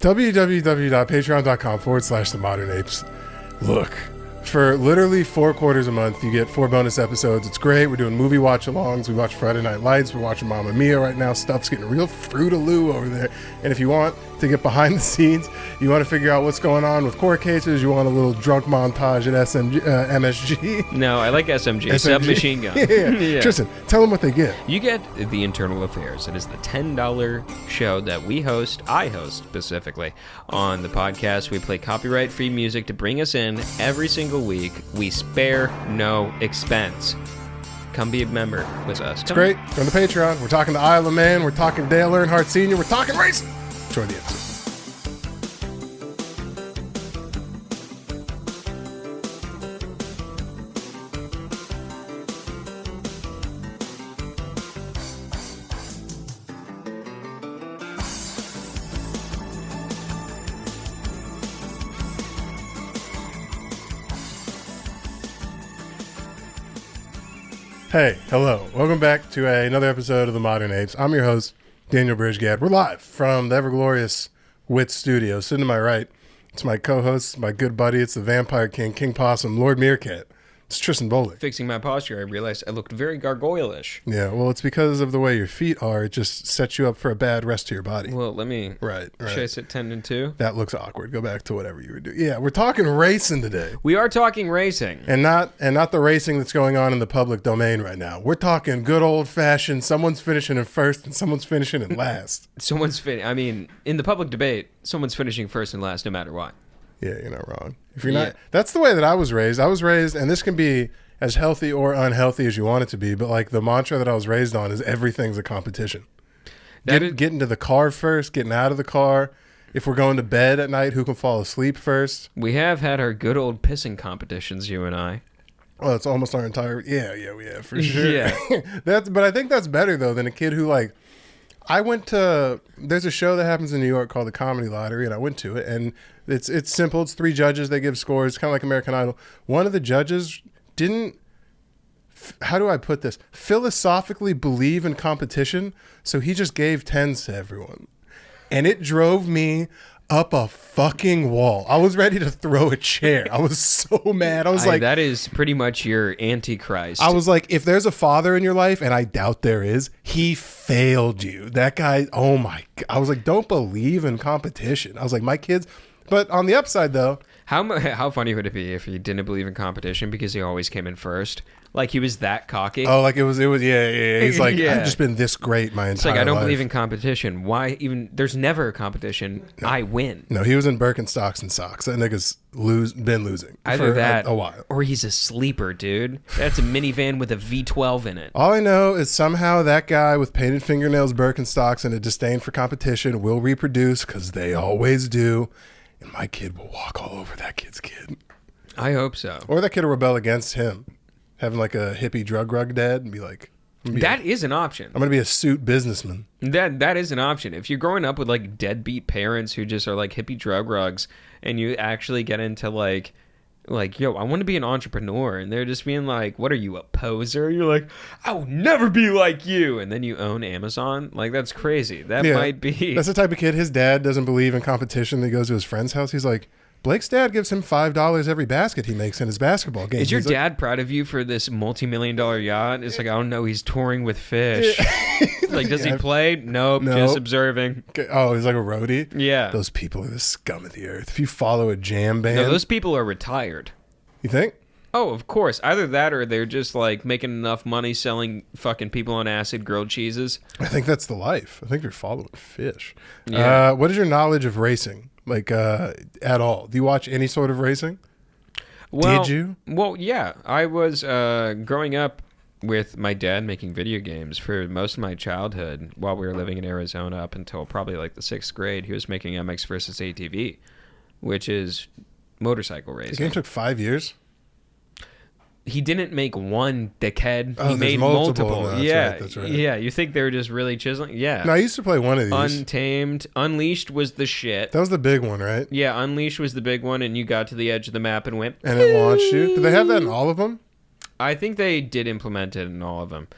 www.patreon.com/themodernapes. Look, for literally $4 a month, you get 4 bonus episodes. It's great. We're doing movie watch-alongs. We watch Friday Night Lights. We're watching Mamma Mia right now. Stuff's getting real fruit-a-loo over there. And if you want to get behind the scenes, you want to figure out what's going on with court cases, you want a little drunk montage at MSG. No, I like SMG. Submachine gun. Yeah. Tristan, tell them what they get. You get the Internal Affairs. It is the $10 show that we host, I host specifically, on the podcast. We play copyright-free music to bring us in every single week. We spare no expense. Come be a member with us. It's great. Go on the Patreon. We're talking to Isle of Man. We're talking Dale Earnhardt Sr. We're talking racing. Enjoy the episode. Hey, hello. Welcome back to another episode of The Modern Apes. I'm your host, Daniel Bridgegad. We're live from the ever-glorious Wit Studio. Sitting to my right, it's my co-host, my good buddy. It's the Vampire King, King Possum, Lord Meerkat. It's Tristan Bowling. Fixing my posture, I realized I looked very gargoyle-ish. Yeah, well, it's because of the way your feet are. It just sets you up for a bad rest to your body. Well, let me... Right. Should I sit 10 and 2? That looks awkward. Go back to whatever you were doing. Yeah, we're talking racing today. We are talking racing. And not the racing that's going on in the public domain right now. We're talking good old-fashioned, someone's finishing in first and someone's finishing in last. I mean, in the public debate, someone's finishing first and last no matter what. Yeah, you're not wrong. If you're not... That's the way that I was raised. And this can be as healthy or unhealthy as you want it to be, but like the mantra that I was raised on is everything's a competition. Getting to the car first, getting out of the car. If we're going to bed at night, who can fall asleep first? We have had our good old pissing competitions, you and I. Well, it's almost our entire... Yeah, we have, for sure. Yeah. But I think that's better, though, than a kid who, like... I went to... There's a show that happens in New York called the Comedy Lottery, and I went to it, and it's simple. It's 3 judges. They give scores, kind of like American Idol. One of the judges didn't... How do I put this? Philosophically believe in competition, so he just gave 10s to everyone. And it drove me up a fucking wall. I was ready to throw a chair. I was so mad. I was like... That is pretty much your antichrist. I was like, if there's a father in your life, and I doubt there is, he failed you. That guy, oh my God. I was like, don't believe in competition. I was like, my kids... But on the upside, though... How funny would it be if he didn't believe in competition because he always came in first? Like he was that cocky. Oh, like it was. Yeah. He's like, yeah. I've just been this great my entire life. It's like, I don't believe in competition. Why even? There's never a competition. No. I win. No, he was in Birkenstocks and socks. That nigga's been losing. Either for that, a while. Or he's a sleeper, dude. That's a minivan with a V12 in it. All I know is somehow that guy with painted fingernails, Birkenstocks, and a disdain for competition will reproduce, because they always do. And my kid will walk all over that kid's kid. I hope so. Or that kid will rebel against him. Having like a hippie drug rug dad and be like... That is an option. I'm going to be a suit businessman. That is an option. If you're growing up with like deadbeat parents who just are like hippie drug rugs and you actually get into like, yo, I want to be an entrepreneur. And they're just being like, what are you, a poser? You're like, I will never be like you. And then you own Amazon. Like, that's crazy. That might be. That's the type of kid. His dad doesn't believe in competition. He goes to his friend's house. He's like, Blake's dad gives him $5 every basket he makes in his basketball game. Is your dad proud of you for this multi-million-dollar yacht? It's like, I don't know, he's touring with fish. Like, does he play? Nope, just observing. Oh, he's like a roadie? Yeah. Those people are the scum of the earth. If you follow a jam band... No, those people are retired. You think? Oh, of course. Either that or they're just like making enough money selling fucking people on acid grilled cheeses. I think that's the life. I think you're following fish. Yeah. What is your knowledge of racing? Like, at all? Do you watch any sort of racing? Well, did you? Well, yeah. I was growing up with my dad making video games for most of my childhood while we were living in Arizona up until probably like the 6th grade. He was making MX versus ATV, which is motorcycle racing. The game took 5 years? He didn't make one, dickhead. Oh, he made multiple. No, that's right. Yeah. You think they were just really chiseling? Yeah. No, I used to play one of these. Untamed. Unleashed was the shit. That was the big one, right? Yeah, Unleashed was the big one, and you got to the edge of the map and went... And it launched you? Did they have that in all of them? I think they did implement it in all of them.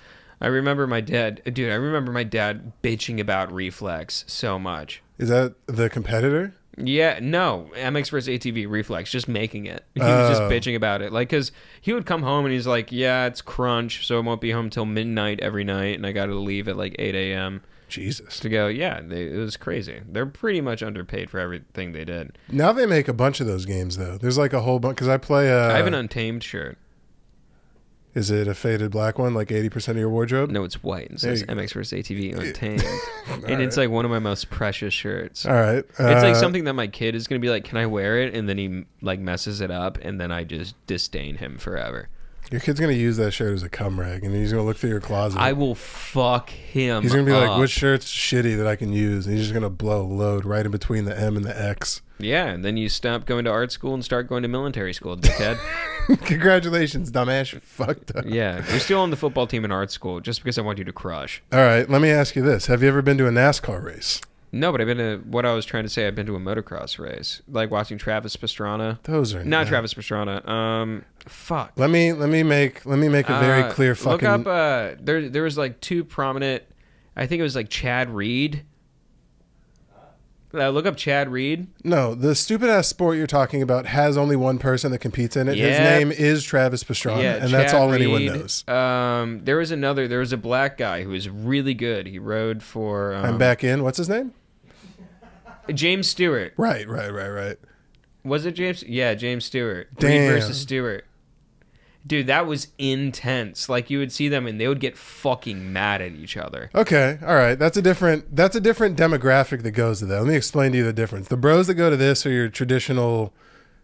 I remember my dad, dude. I remember my dad bitching about Reflex so much. Is that the competitor? Yeah, no, MX versus ATV Reflex, just making it. He was just bitching about it, like, cause he would come home and he's like, "Yeah, it's crunch, so I won't be home till midnight every night, and I got to leave at like 8 a.m." Jesus. To go, yeah, it was crazy. They're pretty much underpaid for everything they did. Now they make a bunch of those games though. There's like a whole bunch because I play. I have an Untamed shirt. Is it a faded black one, like 80% of your wardrobe? No, it's white. It says MX vs. ATV Untamed. And right. It's like one of my most precious shirts. All right. It's like something that my kid is going to be like, can I wear it? And then he like messes it up, and then I just disdain him forever. Your kid's going to use that shirt as a cum rag, and he's going to look through your closet. I will fuck him. He's going to be like, which shirt's shitty that I can use? And he's just going to blow a load right in between the M and the X. Yeah, and then you stop going to art school and start going to military school, dickhead. Congratulations, dumbass. You fucked up. Yeah, you're still on the football team in art school just because I want you to crush. All right, let me ask you this. Have you ever been to a NASCAR race? No, but I've been to, what I was trying to say, I've been to a motocross race. Like watching Travis Pastrana. Those are not Travis Pastrana. Fuck. Let me make a very clear fucking... Look up, there was like two prominent, I think it was like Chad Reed. Look up Chad Reed. No, the stupid ass sport you're talking about has only one person that competes in it. His name is Travis Pastrana, and that's all anyone knows. There was a black guy who was really good. He rode for I'm back in. What's his name? James Stewart. Right. Was it James? Yeah, James Stewart. Damn. Reed versus Stewart. Dude, that was intense. Like, you would see them and they would get fucking mad at each other. Okay, all right. That's a different demographic that goes to that. Let me explain to you the difference. The bros that go to this are your traditional,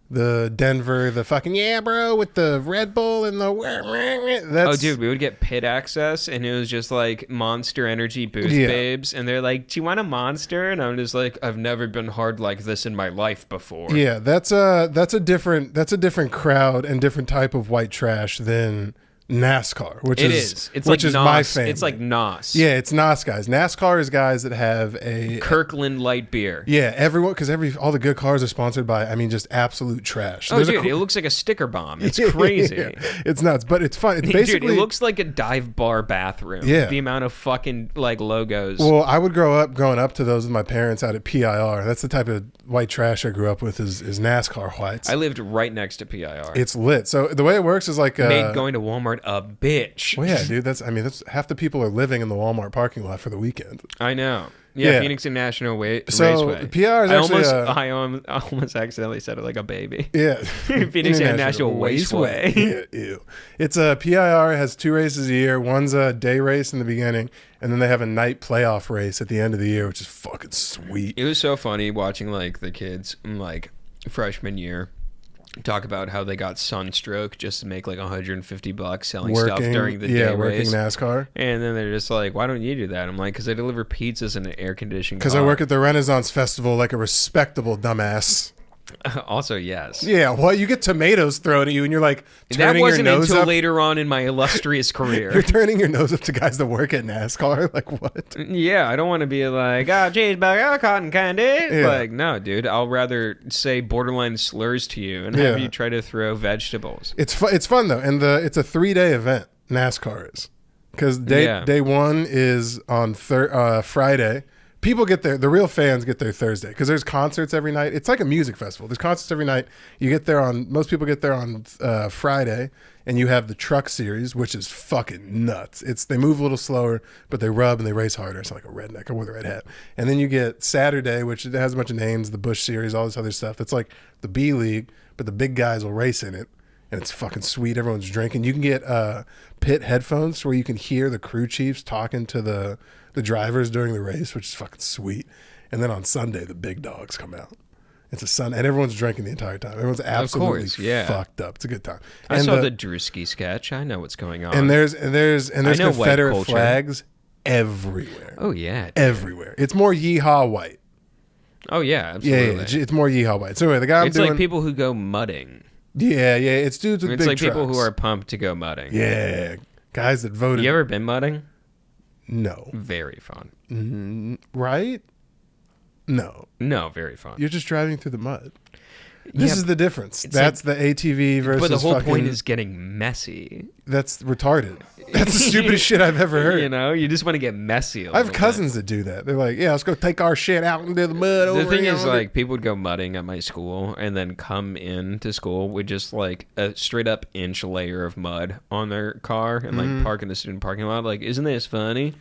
the Denver, the fucking, yeah, bro, with the Red Bull and the... That's, oh, dude, we would get pit access, and it was just like Monster Energy booth babes, and they're like, do you want a Monster? And I'm just like, I've never been hard like this in my life before. Yeah, that's a different crowd and different type of white trash than NASCAR, which is like my family. It's like NOS. Yeah, it's NOS guys. NASCAR is guys that have a Kirkland light beer. Yeah, everyone, because all the good cars are sponsored by, I mean, just absolute trash. Oh, dude, it looks like a sticker bomb. It's crazy. Yeah. It's nuts, but it's fun. It's basically, dude, it looks like a dive bar bathroom. Yeah, the amount of fucking like logos. Well, I would growing up to those with my parents out at PIR. That's the type of white trash I grew up with is NASCAR whites. I lived right next to PIR. It's lit. So the way it works is like made going to Walmart a bitch. Well, yeah, dude. That's half the people are living in the Walmart parking lot for the weekend. I know. Yeah, Phoenix International Raceway. PR is actually... I almost accidentally said it like a baby. Yeah. Phoenix International Raceway. Yeah, ew. It's a PIR has 2 races a year. One's a day race in the beginning, and then they have a night playoff race at the end of the year, which is fucking sweet. It was so funny watching like the kids in like freshman year talk about how they got sunstroke just to make like $150 selling stuff during the day working race. NASCAR. And then they're just like, why don't you do that? I'm like, because I deliver pizzas in an air-conditioned car. Because I work at the Renaissance Festival like a respectable dumbass. Also, yes. Yeah, well, you get tomatoes thrown at you, and you're like turning your nose up. That wasn't until later on in my illustrious career. You're turning your nose up to guys that work at NASCAR. Like, what? Yeah, I don't want to be like, cheeseburger, cotton candy. Yeah. Like, no, dude. I'll rather say borderline slurs to you and have you try to throw vegetables. It's fun though, and it's a 3-day event. NASCAR is because day one is on Friday. People get there. The real fans get there Thursday because there's concerts every night. It's like a music festival. There's concerts every night. You get there most people get there on Friday, and you have the truck series, which is fucking nuts. They move a little slower, but they rub and they race harder. It's like a redneck. I wore the red hat. And then you get Saturday, which it has a bunch of names, the Bush series, all this other stuff. It's like the B League, but the big guys will race in it. And it's fucking sweet. Everyone's drinking. You can get pit headphones where you can hear the crew chiefs talking to the drivers during the race, which is fucking sweet. And then on Sunday, the big dogs come out. It's a Sunday, and everyone's drinking the entire time. Everyone's absolutely fucked up. It's a good time. I saw the Drewski sketch. I know what's going on. And there's Confederate flags everywhere. Oh yeah, dude. Everywhere. It's more yeehaw white. Oh yeah, absolutely. Yeah, it's more yeehaw white. So anyway, the guy it's like people who go mudding. Yeah, it's dudes with big trucks. It's like people who are pumped to go mudding. Yeah, guys that voted. You ever been mudding? No. Very fun. Right? No. No, very fun. You're just driving through the mud. This is the difference. That's like, the ATV versus. But the whole fucking, point is getting messy. That's retarded. That's the stupidest shit I've ever heard. You know, you just want to get messy. I have cousins that do that. They're like, yeah, let's go take our shit out into the mud. The thing is, like, people would go mudding at my school and then come in to school with just like a straight up inch layer of mud on their car and like park in the student parking lot. Like, isn't this funny?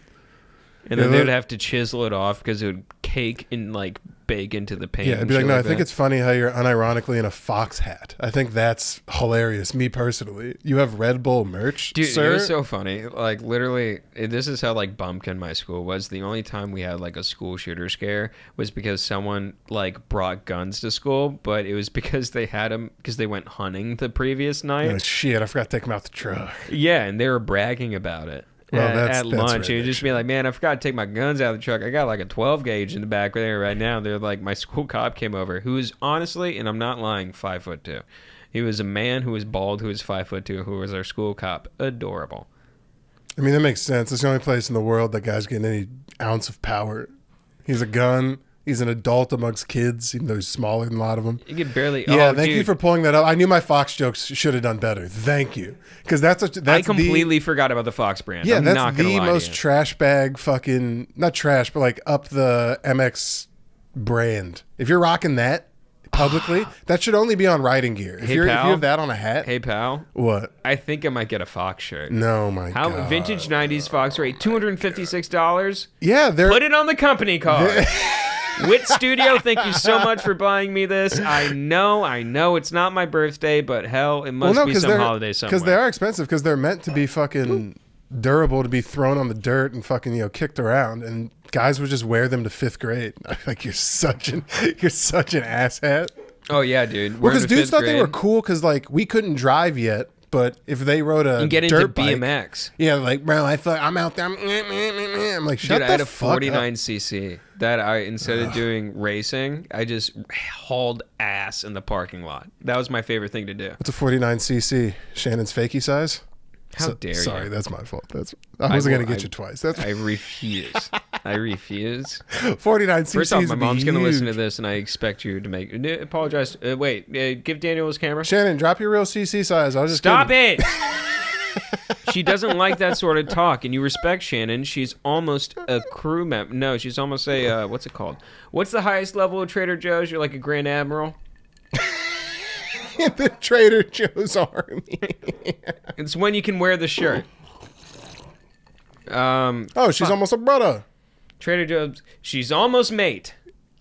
And then they would have to chisel it off because it would cake and like bake into the paint. Yeah, it'd be like, no, I think it's funny how you're unironically in a fox hat. I think that's hilarious. Me personally, you have Red Bull merch, dude. Sir? It was so funny. Like literally, this is how like bumpkin my school was. The only time we had like a school shooter scare was because someone like brought guns to school, but it was because they had them because they went hunting the previous night. Oh, shit, I forgot to take them out the truck. Yeah, and they were bragging about it. Well, at lunch, you'd just be like, man, I forgot to take my guns out of the truck. I got like a 12 gauge in the back there right now. They're like, my school cop came over, who is honestly, and I'm not lying, 5'2". He was a man who was bald, who was 5'2", who was our school cop. Adorable. I mean, that makes sense. It's the only place in the world that guy's getting any ounce of power. He's a gun. He's an adult amongst kids, even though he's smaller than a lot of them. You get barely. Yeah, thank you for pulling that up. I knew my Fox jokes should have done better. Thank you, because that's I completely forgot about the Fox brand. Yeah, I'm that's not the most trash bag fucking not trash, but like up the MX brand. If you're rocking that publicly, that should only be on riding gear. If you have that on a hat, hey pal, what? I think I might get a Fox shirt. No, my God. Vintage '90s Fox rate $256. Yeah, put it on the company card. Wit Studio, thank you so much for buying me this. I know it's not my birthday, but hell, it must be some holiday somewhere. Because they are expensive, because they're meant to be fucking durable, to be thrown on the dirt and fucking, kicked around. And guys would just wear them to 5th grade. I feel like you're such an asshat. Oh, yeah, dude. Well, because dudes thought they were cool because, like, we couldn't drive yet. But if they rode a get dirt into bike, BMX, yeah, like, bro, I'm out there. I'm like, shut dude, the I had a fuck 49cc that I, instead of doing racing, I just hauled ass in the parking lot. That was my favorite thing to do. What's a 49cc? Shannon's fakie size? How dare you? Sorry, that's my fault. I wasn't going to get you twice. I refuse. I refuse. 49cc. First off, my mom's going to listen to this, and I expect you to make. Apologize. Wait. Give Daniel his camera. Shannon, drop your real CC size. I was just Stop kidding. it. She doesn't like that sort of talk, and you respect Shannon. She's almost a crew member. No, she's almost a what's it called? What's the highest level of Trader Joe's? You're like a Grand Admiral. The Trader Joe's army. It's when you can wear the shirt. She's almost a brother. Trader Joe's. She's almost mate.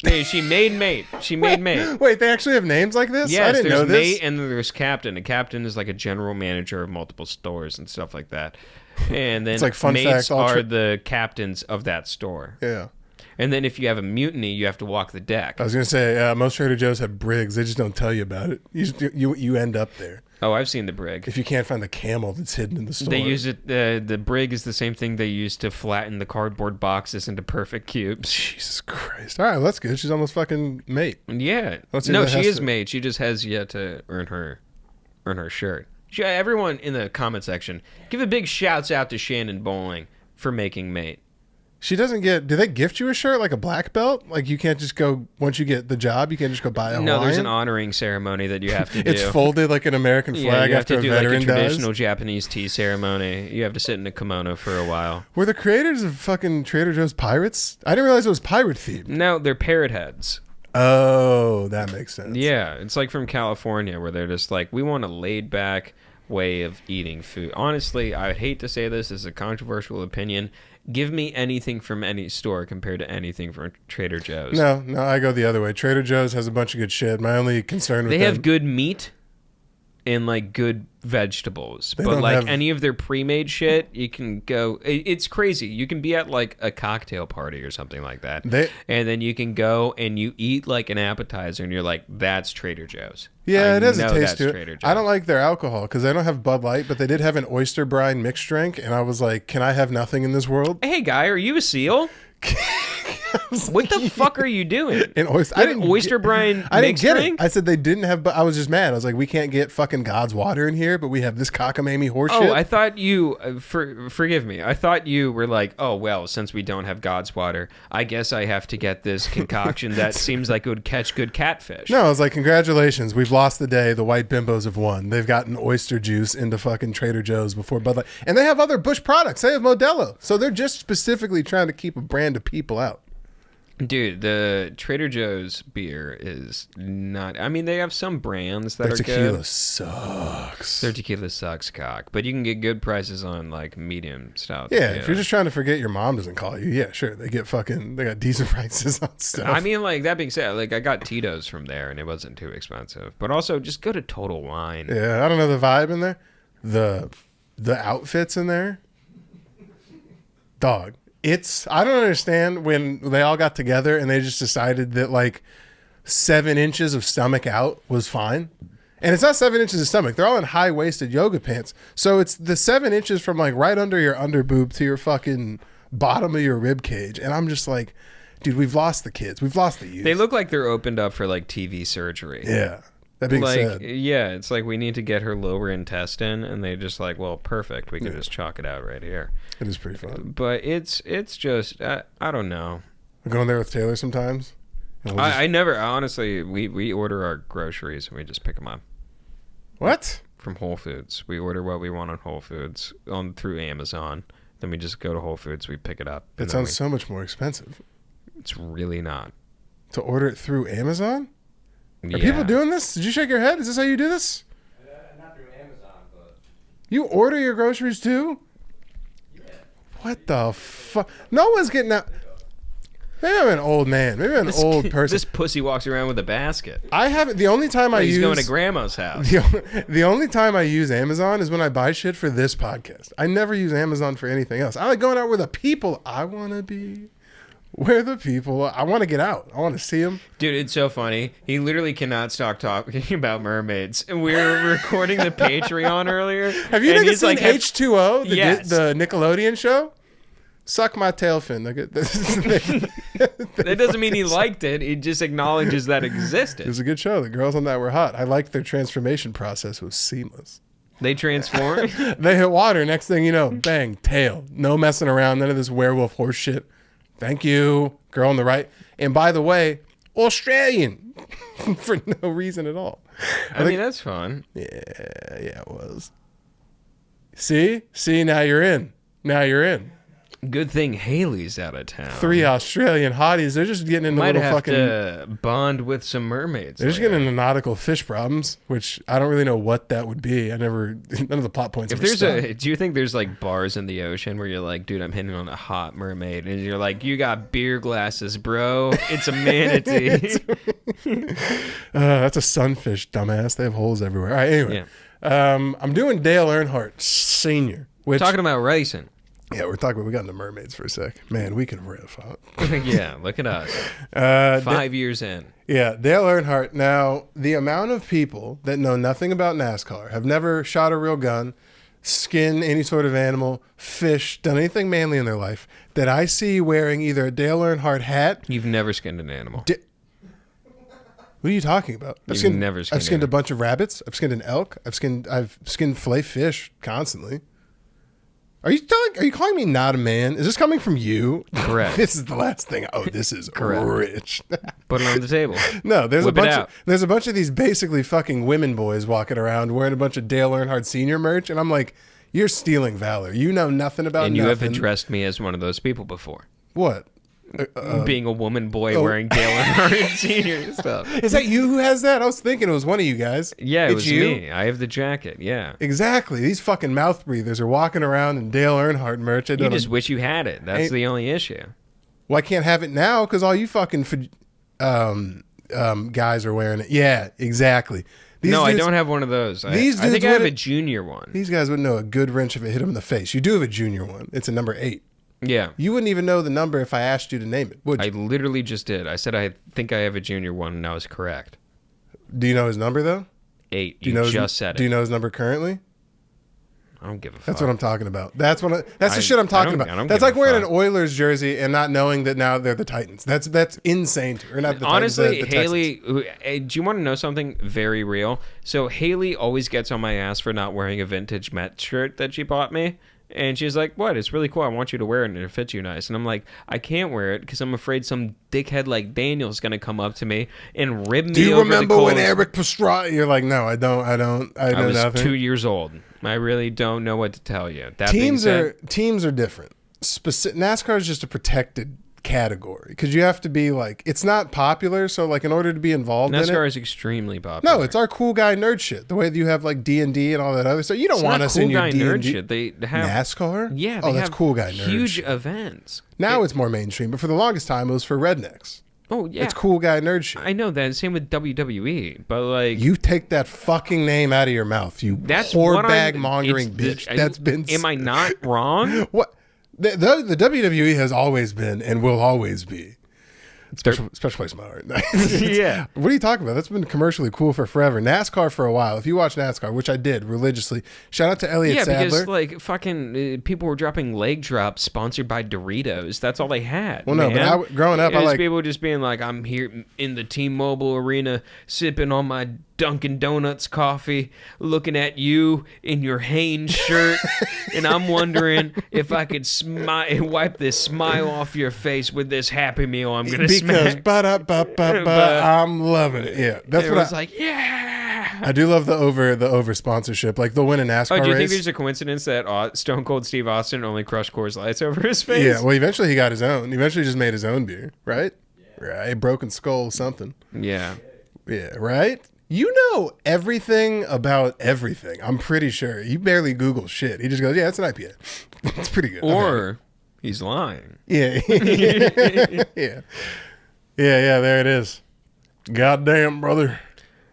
Hey, she made mate. She made mate. Wait, they actually have names like this? Yes, I didn't know there's this. mate and then there's captain. A captain is like a general manager of multiple stores and stuff like that. And then it's like fun mates fact, are the captains of that store. Yeah. And then if you have a mutiny, you have to walk the deck. I was going to say, most Trader Joe's have brigs. They just don't tell you about it. You end up there. Oh, I've seen the brig. If you can't find the camel that's hidden in the store. They use it, the brig is the same thing they use to flatten the cardboard boxes into perfect cubes. Jesus Christ. All right, well, that's good. She's almost fucking mate. Yeah. No, she is mate. She just has yet to earn her shirt. Everyone in the comment section, give a big shouts out to Shannon Bowling for making mate. She doesn't get... Do they gift you a shirt like a black belt? Like you can't just go... Once you get the job, you can't just go buy a Hawaiian? No, there's an honoring ceremony that you have to do. It's folded like an American flag after a veteran dies? You have to do like a traditional Japanese tea ceremony. You have to sit in a kimono for a while. Were the creators of fucking Trader Joe's pirates? I didn't realize it was pirate themed. No, they're parrot heads. Oh, that makes sense. Yeah, it's like from California where they're just like, we want a laid back way of eating food. Honestly, I would hate to say this as a controversial opinion. Give me anything from any store compared to anything from Trader Joe's. No, I go the other way. Trader Joe's has a bunch of good shit. My only concern with they have good meat and like good vegetables, but like any of their pre-made shit, you can go. It's crazy. You can be at like a cocktail party or something like that, and then you can go and you eat like an appetizer, and you're like, "That's Trader Joe's." Yeah, it has a taste to it. I don't like their alcohol because they don't have Bud Light, but they did have an oyster brine mixed drink, and I was like, "Can I have nothing in this world?" Hey, guy, are you a seal? What the fuck are you doing? An oyster. I didn't oyster brine. I didn't mixed get drink? it. I said they didn't have. But I was just mad. I was like, we can't get fucking God's water in here, but we have this cockamamie horse shit. Oh, I thought you. Forgive me. I thought you were like, oh well, since we don't have God's water, I guess I have to get this concoction that seems like it would catch good catfish. No, I was like, congratulations, we've lost the day. The white bimbos have won. They've gotten oyster juice into fucking Trader Joe's before Bud Light, and they have other Busch products. They have Modelo, so they're just specifically trying to keep a brand of people out. Dude, the Trader Joe's beer is not... I mean, they have some brands that Their are tequila good. sucks. Their tequila sucks, cock. But you can get good prices on, like, medium stout. Yeah, tequila. if you're just trying to forget your mom doesn't call you, yeah, sure. They got decent prices on stuff. I mean, like, that being said, like, I got Tito's from there, and it wasn't too expensive. But also, just go to Total Wine. Yeah, I don't know the vibe in there. The outfits in there. Dog. I don't understand when they all got together and they just decided that like 7 inches of stomach out was fine. And it's not 7 inches of stomach. They're all in high-waisted yoga pants. So it's the 7 inches from like right under your underboob to your fucking bottom of your rib cage. And I'm just like, dude, we've lost the kids. We've lost the youth. They look like they're opened up for, like, TV surgery. Yeah. That being said. Yeah, it's like we need to get her lower intestine, and they just like, well, perfect. We can just chalk it out right here. It is pretty fun. But it's just, I don't know. I'm going there with Taylor sometimes. I never, honestly, we order our groceries and we just pick them up. What? From Whole Foods. We order what we want on Whole Foods through Amazon. Then we just go to Whole Foods, we pick it up. It sounds so much more expensive. It's really not. To order it through Amazon? Are Yeah. people doing this? Did you shake your head? Is this how you do this? Not through Amazon, but... You order your groceries too? Yeah. What the fuck? No one's getting out. Maybe I'm an old man. Maybe I'm an old person. This pussy walks around with a basket. I haven't. The only time I He's use going to grandma's house. the only time I use Amazon is when I buy shit for this podcast. I never use Amazon for anything else. I like going out where the people I want to be. Where the people I want to get out. I want to see them. Dude, it's so funny. He literally cannot stop talking about mermaids. And we were recording the Patreon earlier. Have you niggas seen like, H2O, Yes. the Nickelodeon show? Suck my tail fin. That doesn't mean he liked it. He just acknowledges that It existed. was a good show. The girls on that were hot. I liked their transformation process. It was seamless. They transform. They hit water. Next thing you know, bang, tail. No messing around. None of this werewolf horse shit. Thank you, girl on the right. And by the way, Australian for no reason at all. I mean, that's fun. Yeah, it was. See, now you're in. Now you're in. Good thing Haley's out of town. 3 Australian hotties. They're just getting into Might little have fucking. to bond with some mermaids. They're just later. getting into nautical fish problems, which I don't really know what that would be. None of the plot points. If ever stuck. do you think there's like bars in the ocean where you're like, dude, I'm hitting on a hot mermaid, and you're like, you got beer glasses, bro. It's a manatee. That's a sunfish, dumbass. They have holes everywhere. All right, anyway. Yeah. I'm doing Dale Earnhardt Sr. Which, Talking about racing. yeah, we got into mermaids for a sec. Man, we can riff, huh? Yeah, look at us. 5 years in. Yeah, Dale Earnhardt. Now, the amount of people that know nothing about NASCAR, have never shot a real gun, skinned any sort of animal, fished, done anything manly in their life, that I see wearing either a Dale Earnhardt hat. You've never skinned an animal. What are you talking about? You've never skinned I've skinned an a bunch of rabbits. I've skinned an elk. I've skinned fillet fish constantly. Are you calling me not a man? Is this coming from you? Correct. This is the last thing. Oh, this is Correct. rich. Put it on the table. No, there's Whip it out. there's a bunch of these basically fucking women boys walking around wearing a bunch of Dale Earnhardt Sr. merch, and I'm like, you're stealing valor. You know nothing about And you nothing. have addressed me as one of those people before. What? Being a woman boy wearing Dale Earnhardt Sr. stuff. Is that you who has that? I was thinking it was one of you guys. Yeah, it It's was you? me. I have the jacket. Yeah. Exactly. These fucking mouth breathers are walking around in Dale Earnhardt merch. You just wish you had it. That's the only issue. Well, I can't have it now because all you fucking guys are wearing it. Yeah, exactly. These No, I dudes- don't have one of those. I these think dudes I have a wouldn't- junior one. These guys wouldn't know a good wrench if it hit them in the face. You do have a junior one. It's a number 8. Yeah. You wouldn't even know the number if I asked you to name it, would I you? literally just did. I said I think I have a junior one, and I was correct. Do you know his number though? 8. Do You know just said Do it. you know his number currently? I don't give a fuck. That's what I'm talking about. That's the shit I'm I talking don't- about. I don't That's give like a wearing fuck. an Oilers jersey and not knowing that now they're the Titans. That's insane. Or not the Honestly, Titans, the Haley, do you want to know something very real? So Haley always gets on my ass for not wearing a vintage Met shirt that she bought me. And she's like, what? It's really cool. I want you to wear it and it fits you nice. And I'm like, I can't wear it because I'm afraid some dickhead like Daniel's going to come up to me and rib me. Do you over remember the when coals. Eric Pastrana? You're like, no, I don't. I know was nothing. 2 years old. I really don't know what to tell you. That Teams being said, teams are different. NASCAR is just a protected category because you have to be like, it's not popular. So like, in order to be involved in NASCAR it, is extremely popular. no, it's our cool guy nerd shit. The way that you have like D&D and all that other stuff. You don't It's want not us cool in your guy D&D. nerd shit. They have NASCAR? Yeah, Oh, they that's have cool guy nerd huge shit. events. Now it's more mainstream, but for the longest time, it was for rednecks. Oh yeah, It's cool guy nerd shit. I know that. Same with WWE, but like You take that fucking name out of your mouth, you that's whore what bag I'm- mongering it's- bitch. That's been. Am I not wrong? What? The WWE has always been and will always be. Special place in my heart. Yeah. What are you talking about? That's been commercially cool for forever. NASCAR for a while. If you watch NASCAR, which I did religiously, shout out to Elliott Yeah, Sadler. because like fucking people were dropping leg drops sponsored by Doritos. That's all they had. Well, no, man. but growing up, It I was like. people just being like, "I'm here in the T-Mobile Arena, sipping on my Dunkin' Donuts coffee, looking at you in your Hanes shirt, and I'm wondering if I could wipe this smile off your face with this Happy Meal I'm gonna Because smack." I'm loving it. Yeah, that's It what was I like, yeah. I do love the over sponsorship. Like they'll win a NASCAR Oh, do you think race. there's a coincidence that Stone Cold Steve Austin only crushed Coors Lights over his face? Yeah, well, eventually he got his own. He eventually just made his own beer, right? Right, Broken Skull something. Yeah. Yeah, right? You know everything about everything. I'm pretty sure. You barely Google shit. He just goes, yeah, it's an IPA. It's pretty good. Or he's lying. Yeah. Yeah. Yeah, there it is. Goddamn, brother.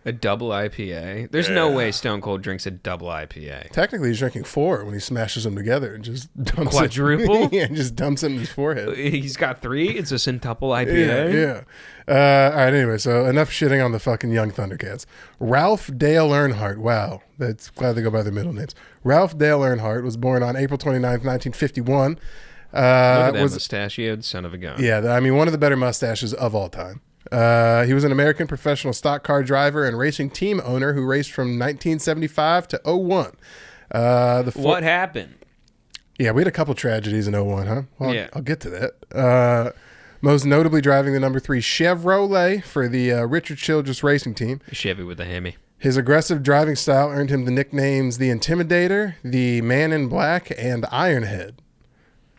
A double IPA. There's no way Stone Cold drinks a double IPA. Technically, he's drinking 4 when he smashes them together and just dumps Quadruple? it. Yeah, just dumps it in his forehead. He's got 3. It's a centuple Yeah, IPA. yeah. All right, anyway, so enough shitting on the fucking young Thundercats. Ralph Dale Earnhardt. Wow, that's glad they go by their middle names. Ralph Dale Earnhardt was born on April 29th, 1951. Look at that was mustachioed son of a gun. Yeah, I mean, one of the better mustaches of all time. He was an American professional stock car driver and racing team owner who raced from 1975 to 01. What happened? Yeah, we had a couple tragedies in 01, huh? Well, Yeah. I'll get to that. Most notably driving the number 3 Chevrolet for the Richard Childress racing team. Chevy with a Hemi. His aggressive driving style earned him the nicknames The Intimidator, The Man in Black, and Ironhead.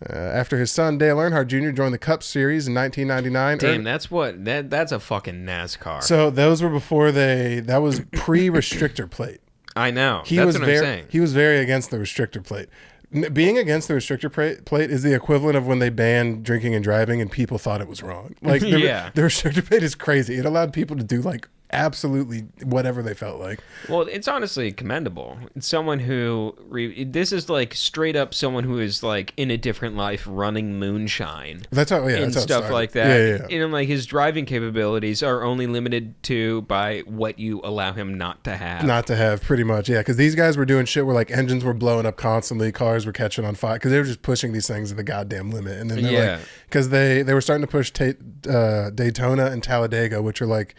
After his son Dale Earnhardt Jr. joined the Cup Series in 1999. Damn, that's a fucking NASCAR. So those were before that was pre-restrictor plate. I know. He That's was what very, I'm saying. He was very against the restrictor plate. Being against the restrictor plate is the equivalent of when they banned drinking and driving and people thought it was wrong. Like Yeah. the restrictor plate is crazy. It allowed people to do like absolutely whatever they felt like. Well, it's honestly commendable. It's someone who this is like straight up someone who is like in a different life running moonshine. That's how, yeah, And that's how it stuff started. like that. Yeah. And like his driving capabilities are only limited to by what you allow him not to have. Not to have, pretty much, yeah. Because these guys were doing shit where like engines were blowing up constantly, cars were catching on fire because they were just pushing these things to the goddamn limit. And then they're like, because they were starting to push Daytona and Talladega, which are like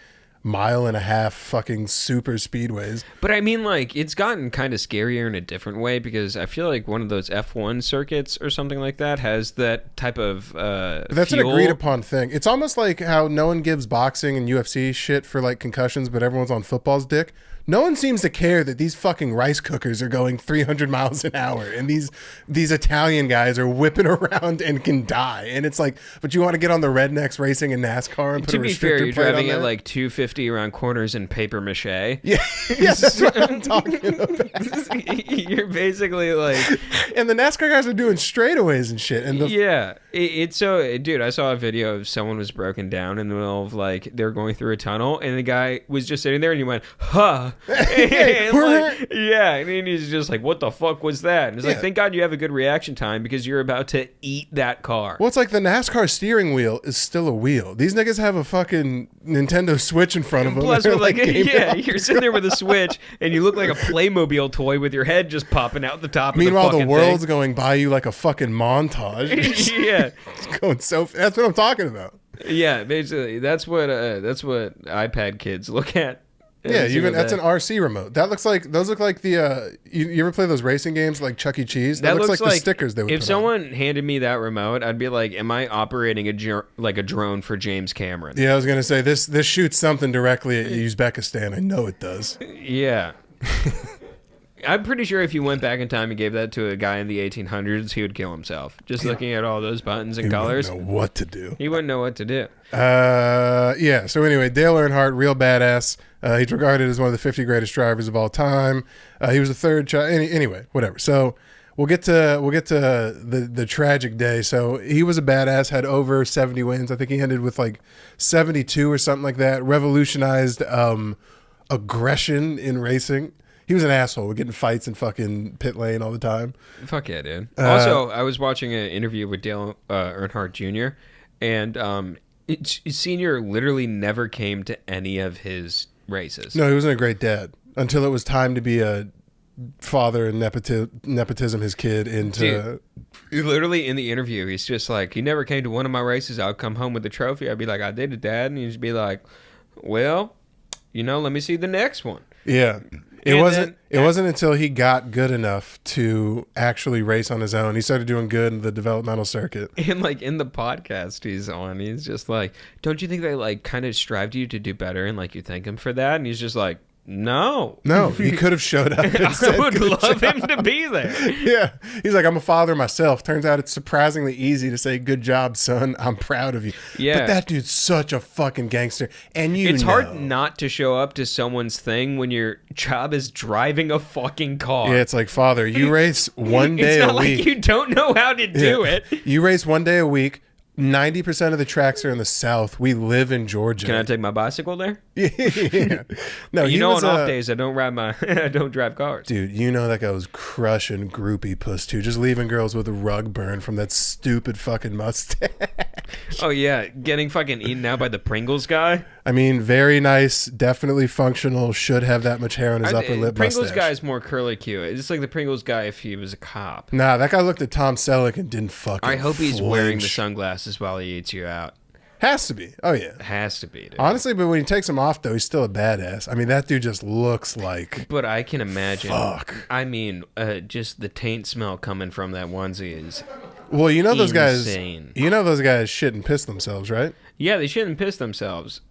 1.5 mile fucking super speedways. But I mean, like, it's gotten kind of scarier in a different way because I feel like one of those F1 circuits or something like that has that type of That's fuel. an agreed upon thing. It's almost like how no one gives boxing and UFC shit for like concussions, but everyone's on football's dick. No one seems to care that these fucking rice cookers are going 300 miles an hour and these Italian guys are whipping around and can die. And it's like, but you want to get on the rednecks racing in NASCAR and put To a be restrictor fair, you're plate on driving at there? like 250 around corners in paper mache. Yeah, yeah, that's what I'm talking about. You're basically like, And the NASCAR guys are doing straightaways and shit. And yeah, it's so, dude. I saw a video of someone was broken down in the middle of like they're going through a tunnel, and the guy was just sitting there, and he went, "Huh." And like, yeah, and then he's just like, "What the fuck was that?" And it's like, Yeah. "Thank God you have a good reaction time because you're about to eat that car." Well, it's like the NASCAR steering wheel is still a wheel. These niggas have a fucking Nintendo Switch in front of them. Plus, They're with like game yeah, lockers. you're sitting there with a Switch, and you look like a Playmobil toy with your head just popping out the top. Meanwhile, of the the world's thing. going by you like a fucking montage. Yeah, It's going so. That's what I'm talking about. yeah. Basically, that's what iPad kids look at. Yeah, every even single that's day. an RC remote. Those look like the you ever play those racing games like Chuck E. Cheese? That looks like the stickers they would If put someone handed me that remote, I'd be like, "Am I operating a drone for James Cameron?" on. Yeah, I was gonna say this shoots something directly at Uzbekistan. I know it does. Yeah. I'm pretty sure if you went back in time and gave that to a guy in the 1800s, he would kill himself. Just looking at all those buttons and You colors, wouldn't know what to do. he wouldn't know what to do. Yeah. So anyway, Dale Earnhardt, real badass. He's regarded as one of the 50 greatest drivers of all time. He was the third child. Anyway, whatever. So we'll get to the tragic day. So he was a badass. Had over 70 wins. I think he ended with like 72 or something like that. Revolutionized aggression in racing. He was an asshole. We're getting fights in fucking pit lane all the time. Fuck yeah, dude. Also, I was watching an interview with Dale Earnhardt Jr. and Senior literally never came to any of his races. No, he wasn't a great dad until it was time to be a father and nepotism his kid into. Dude, literally in the interview, he's just like, he never came to one of my races. I'd come home with the trophy. I'd be like, I did it, Dad. And he'd just be like, well, let me see the next one. Yeah. It And wasn't then- it wasn't until he got good enough to actually race on his own. He started doing good in the developmental circuit. And like in the podcast he's on, he's just like, don't you think they like kind of strived you to do better and like you thank him for that? And he's just like, no. No, he could have showed up. And I said, would "Good love job." him to be there. Yeah. He's like, I'm a father myself. Turns out it's surprisingly easy to say, good job, son. I'm proud of you. Yeah. But that dude's such a fucking gangster. And It's hard not to show up to someone's thing when your job is driving a fucking car. Yeah, it's like, father, you race one day it's a not week. like you don't know how to do Yeah. it. You race one day a week. 90% of the tracks are in the South. We live in Georgia. Can I take my bicycle there? Yeah. No, You he know, was, on off days I don't I don't drive cars. dude, you know that guy was crushing groupie puss too, just leaving girls with a rug burn from that stupid fucking mustache. Oh yeah, getting fucking eaten out by the Pringles guy. I mean, very nice, definitely functional. Should have that much hair on his upper lip Pringles mustache. guy is more curly Q. It's like the Pringles guy if he was a cop. Nah, that guy looked at Tom Selleck and didn't fucking. I hope he's wearing the flinch. sunglasses while he eats you out. Has to be. Oh yeah. Has to be, dude. Honestly, but when he takes them off, though, he's still a badass. I mean, that dude just looks like. But I can imagine. Fuck. I mean, just the taint smell coming from that onesie is. Well, you know those Insane. guys. You know those guys shit and piss themselves, right? Yeah, they shouldn't piss themselves.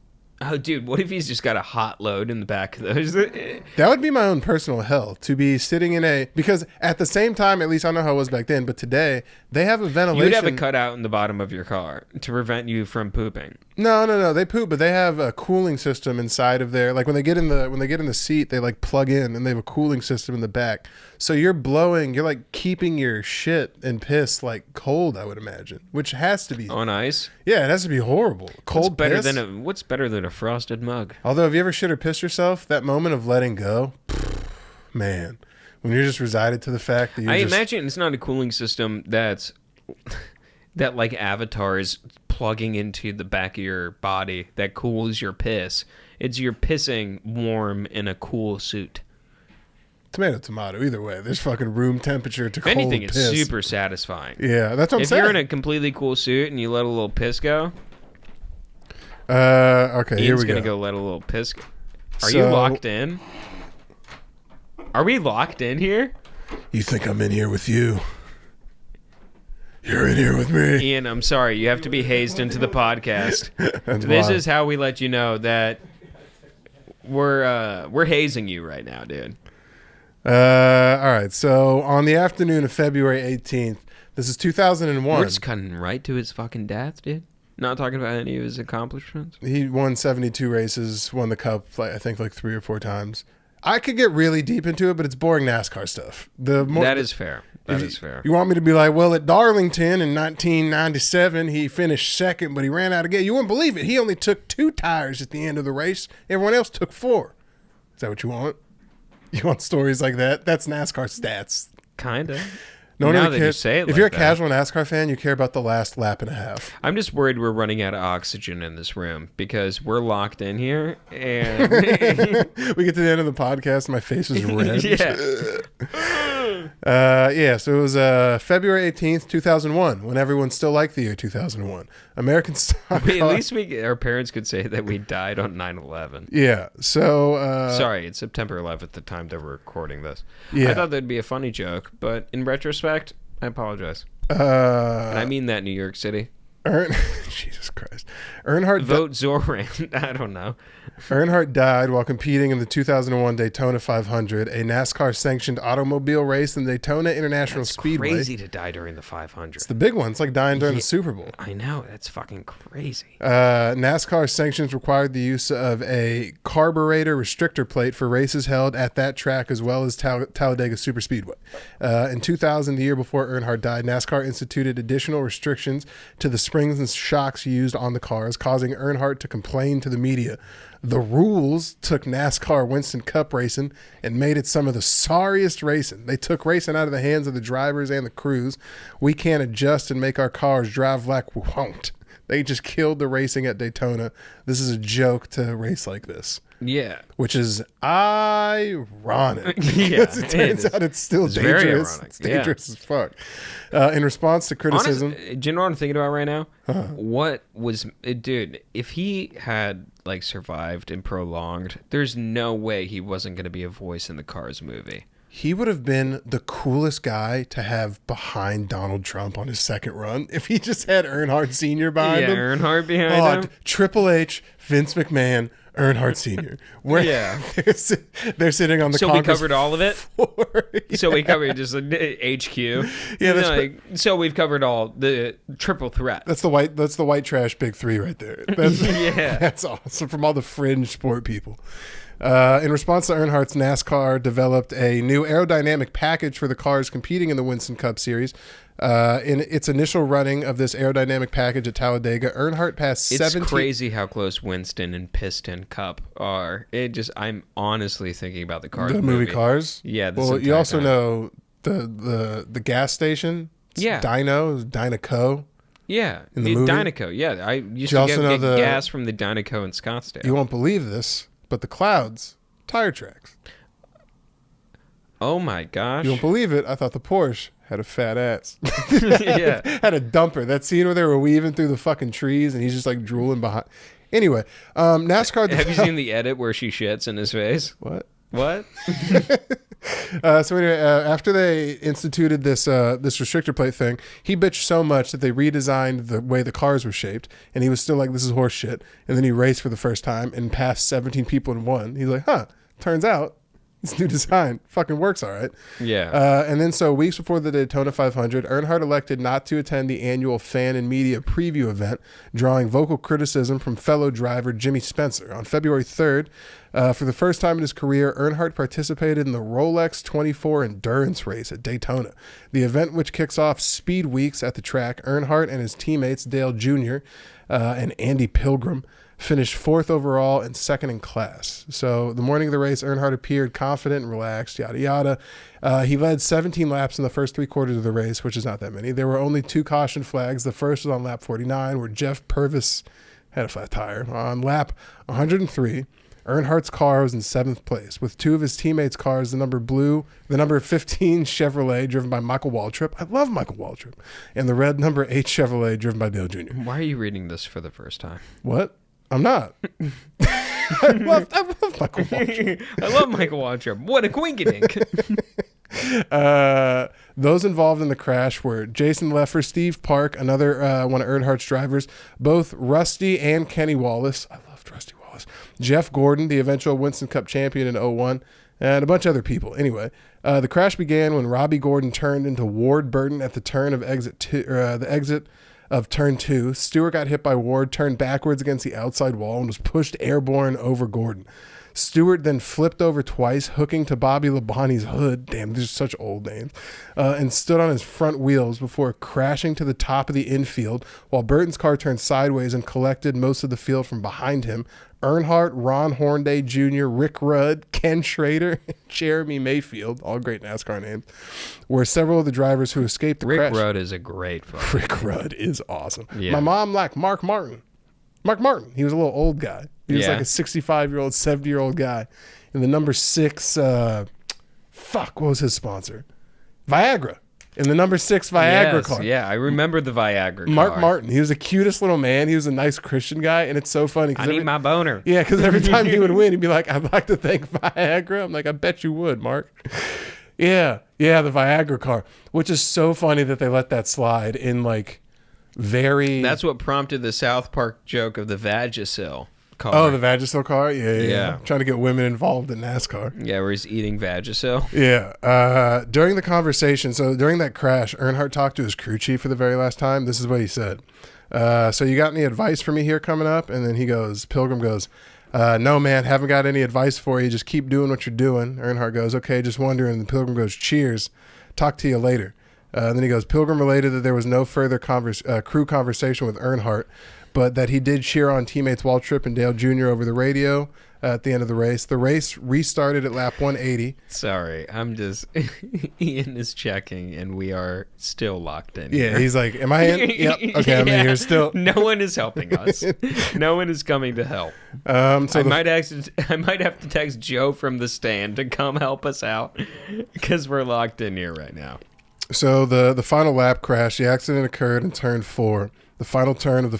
Oh, dude, what if he's just got a hot load in the back of those? That would be my own personal hell to be sitting in a, because at the same time, at least I don't know how it was back then, but today they have a ventilation. You'd have it cut out in the bottom of your car to prevent you from pooping. No, they poop, but they have a cooling system inside of there. Like when they get in the seat, they like plug in and they have a cooling system in the back. So you're like keeping your shit and piss like cold, I would imagine, which has to be. On ice? Yeah, it has to be horrible. Cold piss. What's better than a frosted mug? Although, have you ever shit or pissed yourself? That moment of letting go, man, when you're just resided to the fact that you're I just, imagine it's not a cooling system that like Avatar is plugging into the back of your body that cools your piss. It's you're pissing warm in a cool suit. tomato. Either way, there's fucking room temperature to If cold anything, piss. it's super satisfying. Yeah, that's what I'm If saying. you're in a completely cool suit and you let a little piss go, Okay, here Ian's we gonna go. go let a little piss go. Are So- you locked in? Are we locked in here? You think I'm in here with you? You're in here with me. Ian, I'm sorry. You have to be hazed into the podcast. That's This why. is how we let you know that we're hazing you right now, dude. All right. So on the afternoon of February 18th, this is 2001. We're just cutting right to his fucking death, dude. Not talking about any of his accomplishments. He won 72 races, won the cup, like, I think like 3 or 4 times. I could get really deep into it, but it's boring NASCAR stuff. That is fair. That If is fair. You want me to be like, well, at Darlington in 1997, he finished second, but he ran out of gas. You wouldn't believe it. He only took 2 tires at the end of the race. Everyone else took 4. Is that what you want? You want stories like that? That's NASCAR stats. Kinda. No one Now really that you cares. say it If like you're a that. casual NASCAR fan, you care about the last lap and a half. I'm just worried we're running out of oxygen in this room because we're locked in here, and We get to the end of the podcast, and my face is red. yeah. So it was February 18th, 2001, when everyone still liked the year 2001. American stock At car- least our parents could say that we died on 9/11. Yeah, so... Sorry, it's September 11th, the time that we're recording this. Yeah. I thought that'd be a funny joke, but in retrospect, I apologize. And I mean that, New York City. Jesus Christ. Earnhardt Vote Zoran. I don't know. Earnhardt died while competing in the 2001 Daytona 500, a NASCAR-sanctioned automobile race in Daytona International Speedway. Crazy to die during the 500. It's the big one. It's like dying during the Super Bowl. I know. That's fucking crazy. NASCAR sanctions required the use of a carburetor restrictor plate for races held at that track as well as Talladega Superspeedway. In 2000, the year before Earnhardt died, NASCAR instituted additional restrictions to the springs and shocks used on the cars, causing Earnhardt to complain to the media. The rules took NASCAR Winston Cup racing and made it some of the sorriest racing. They took racing out of the hands of the drivers and the crews. We can't adjust and make our cars drive like we won't. They just killed the racing at Daytona. This is a joke to race like this. Yeah. Which is ironic. Yeah, Because it turns out it's still It's very dangerous. ironic, It's dangerous as fuck. In response to criticism... Do you know what I'm thinking about right now? What was... Dude, if he had, like, survived and prolonged, there's no way he wasn't going to be a voice in the Cars movie. He would have been the coolest guy to have behind Donald Trump on his second run if he just had Earnhardt Sr. behind him. Earnhardt behind him. Triple H, Vince McMahon, Earnhardt Sr. Yeah. They're sitting on the So we Congress covered all of it? floor. So we covered just HQ. Yeah, that's so we've covered all the triple threat. That's the white trash big three right there. That's, Yeah. That's awesome from all the fringe sport people. In response to Earnhardt's, NASCAR developed a new aerodynamic package for the cars competing in the Winston Cup Series. In its initial running of this aerodynamic package at Talladega, Earnhardt passed It's 17... crazy how close Winston and Piston Cup are. I'm honestly thinking about the Cars The movie Cars? Yeah. Well, you also know the gas station? It's Yeah. Dynaco. Yeah, In the movie? Dynaco. Yeah, I used You to also know get the- gas from the Dynaco in Scottsdale. You won't believe this, but the clouds, tire tracks. Oh my gosh! You won't believe it. I thought the Porsche had a fat ass. Yeah. Had a dumper. That scene where they were weaving through the fucking trees and he's just like drooling behind. Anyway, NASCAR. Have you seen the edit where she shits in his face? What? What? So anyway, after they instituted this restrictor plate thing, he bitched so much that they redesigned the way the cars were shaped, and he was still like, "This is horse shit." And then he raced for the first time and passed 17 people and won. He's like, "Huh? Turns out this new design fucking works all right." Yeah. And then so weeks before the Daytona 500, Earnhardt elected not to attend the annual fan and media preview event, drawing vocal criticism from fellow driver Jimmy Spencer. On February 3rd, for the first time in his career, Earnhardt participated in the Rolex 24 endurance race at Daytona. The event, which kicks off speed weeks at the track, Earnhardt and his teammates Dale Jr. And Andy Pilgrim finished fourth overall and second in class. So the morning of the race, Earnhardt appeared confident and relaxed, yada, yada. He led 17 laps in the first 3 quarters of the race, which is not that many. There were only 2 caution flags. The first was on lap 49, where Jeff Purvis had a flat tire. On lap 103, Earnhardt's car was in 7th place, with 2 of his teammates' cars, the number 15 Chevrolet, driven by Michael Waltrip. I love Michael Waltrip. And the red number 8 Chevrolet, driven by Dale Jr. Why are you reading this for the first time? What? I'm not. I love Michael Waltrip. I love Michael Waltrip. What a quinkedink. Those involved in the crash were Jason Leffer, Steve Park, another one of Earnhardt's drivers, both Rusty and Kenny Wallace. I loved Rusty Wallace. Jeff Gordon, the eventual Winston Cup champion in 01, and a bunch of other people. Anyway, the crash began when Robbie Gordon turned into Ward Burton at the turn of the exit of turn 2. Stewart got hit by Ward, turned backwards against the outside wall, and was pushed airborne over Gordon. Stewart then flipped over twice, hooking to Bobby Labonte's hood. Damn, these are such old names. And stood on his front wheels before crashing to the top of the infield while Burton's car turned sideways and collected most of the field from behind him. Earnhardt, Ron Hornaday Jr., Rick Rudd, Ken Schrader, Jeremy Mayfield, all great NASCAR names, were several of the drivers who escaped the crash. Rick Rudd is a great fucking Rick Rudd is awesome. Yeah. My mom liked Mark Martin. Mark Martin, he was a little old guy. He was Yeah. like a 65-year-old, 70-year-old guy. And the number 6, what was his sponsor? Viagra. In the number 6 Viagra Yes, car. yeah, I remember the Viagra Mark car. Martin. He was the cutest little man. He was a nice Christian guy, and it's so funny. I need my boner. Yeah, because every time he would win, he'd be like, "I'd like to thank Viagra." I'm like, "I bet you would, Mark." Yeah, the Viagra car, which is so funny that they let that slide in like very. That's what prompted the South Park joke of the Vagisil car. Oh, the Vagisil car. Yeah. Yeah. Trying to get women involved in NASCAR. Yeah, where he's eating Vagisil. Yeah. During the conversation, so during that crash, Earnhardt talked to his crew chief for the very last time. This is what he said. So you got any advice for me here coming up? And then Pilgrim goes, no, man, haven't got any advice for you. Just keep doing what you're doing. Earnhardt goes, okay, just wondering. And Pilgrim goes, cheers. Talk to you later. And then he goes, Pilgrim related that there was no further crew conversation with Earnhardt, but that he did cheer on teammates Waltrip and Dale Jr. over the radio at the end of the race. The race restarted at lap 180. Sorry, I'm just... Ian is checking, and we are still locked in. Yeah, here. he's like, am I in? Yep. Okay, I'm in here still. No one is helping us. No one is coming to help. So I might have to text Joe from the stand to come help us out because we're locked in here right now. So the final lap crash, the accident occurred in turn 4. The final turn of the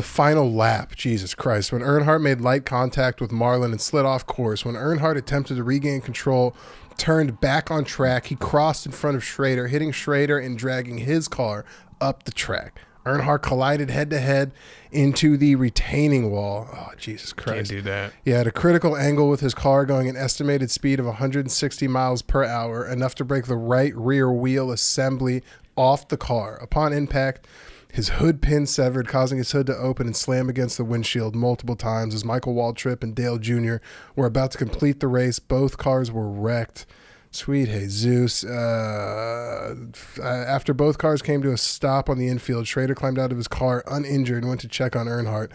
final lap, Jesus Christ, when Earnhardt made light contact with Marlin and slid off course. When Earnhardt attempted to regain control, turned back on track, he crossed in front of Schrader, hitting Schrader and dragging his car up the track. Earnhardt collided head-to-head into the retaining wall. Oh, Jesus Christ. Can't do that. He had a critical angle with his car going an estimated speed of 160 miles per hour, enough to break the right rear wheel assembly off the car. Upon impact, his hood pin severed, causing his hood to open and slam against the windshield multiple times. As Michael Waltrip and Dale Jr. were about to complete the race, both cars were wrecked. Sweet Jesus. After both cars came to a stop on the infield, Schrader climbed out of his car uninjured and went to check on Earnhardt.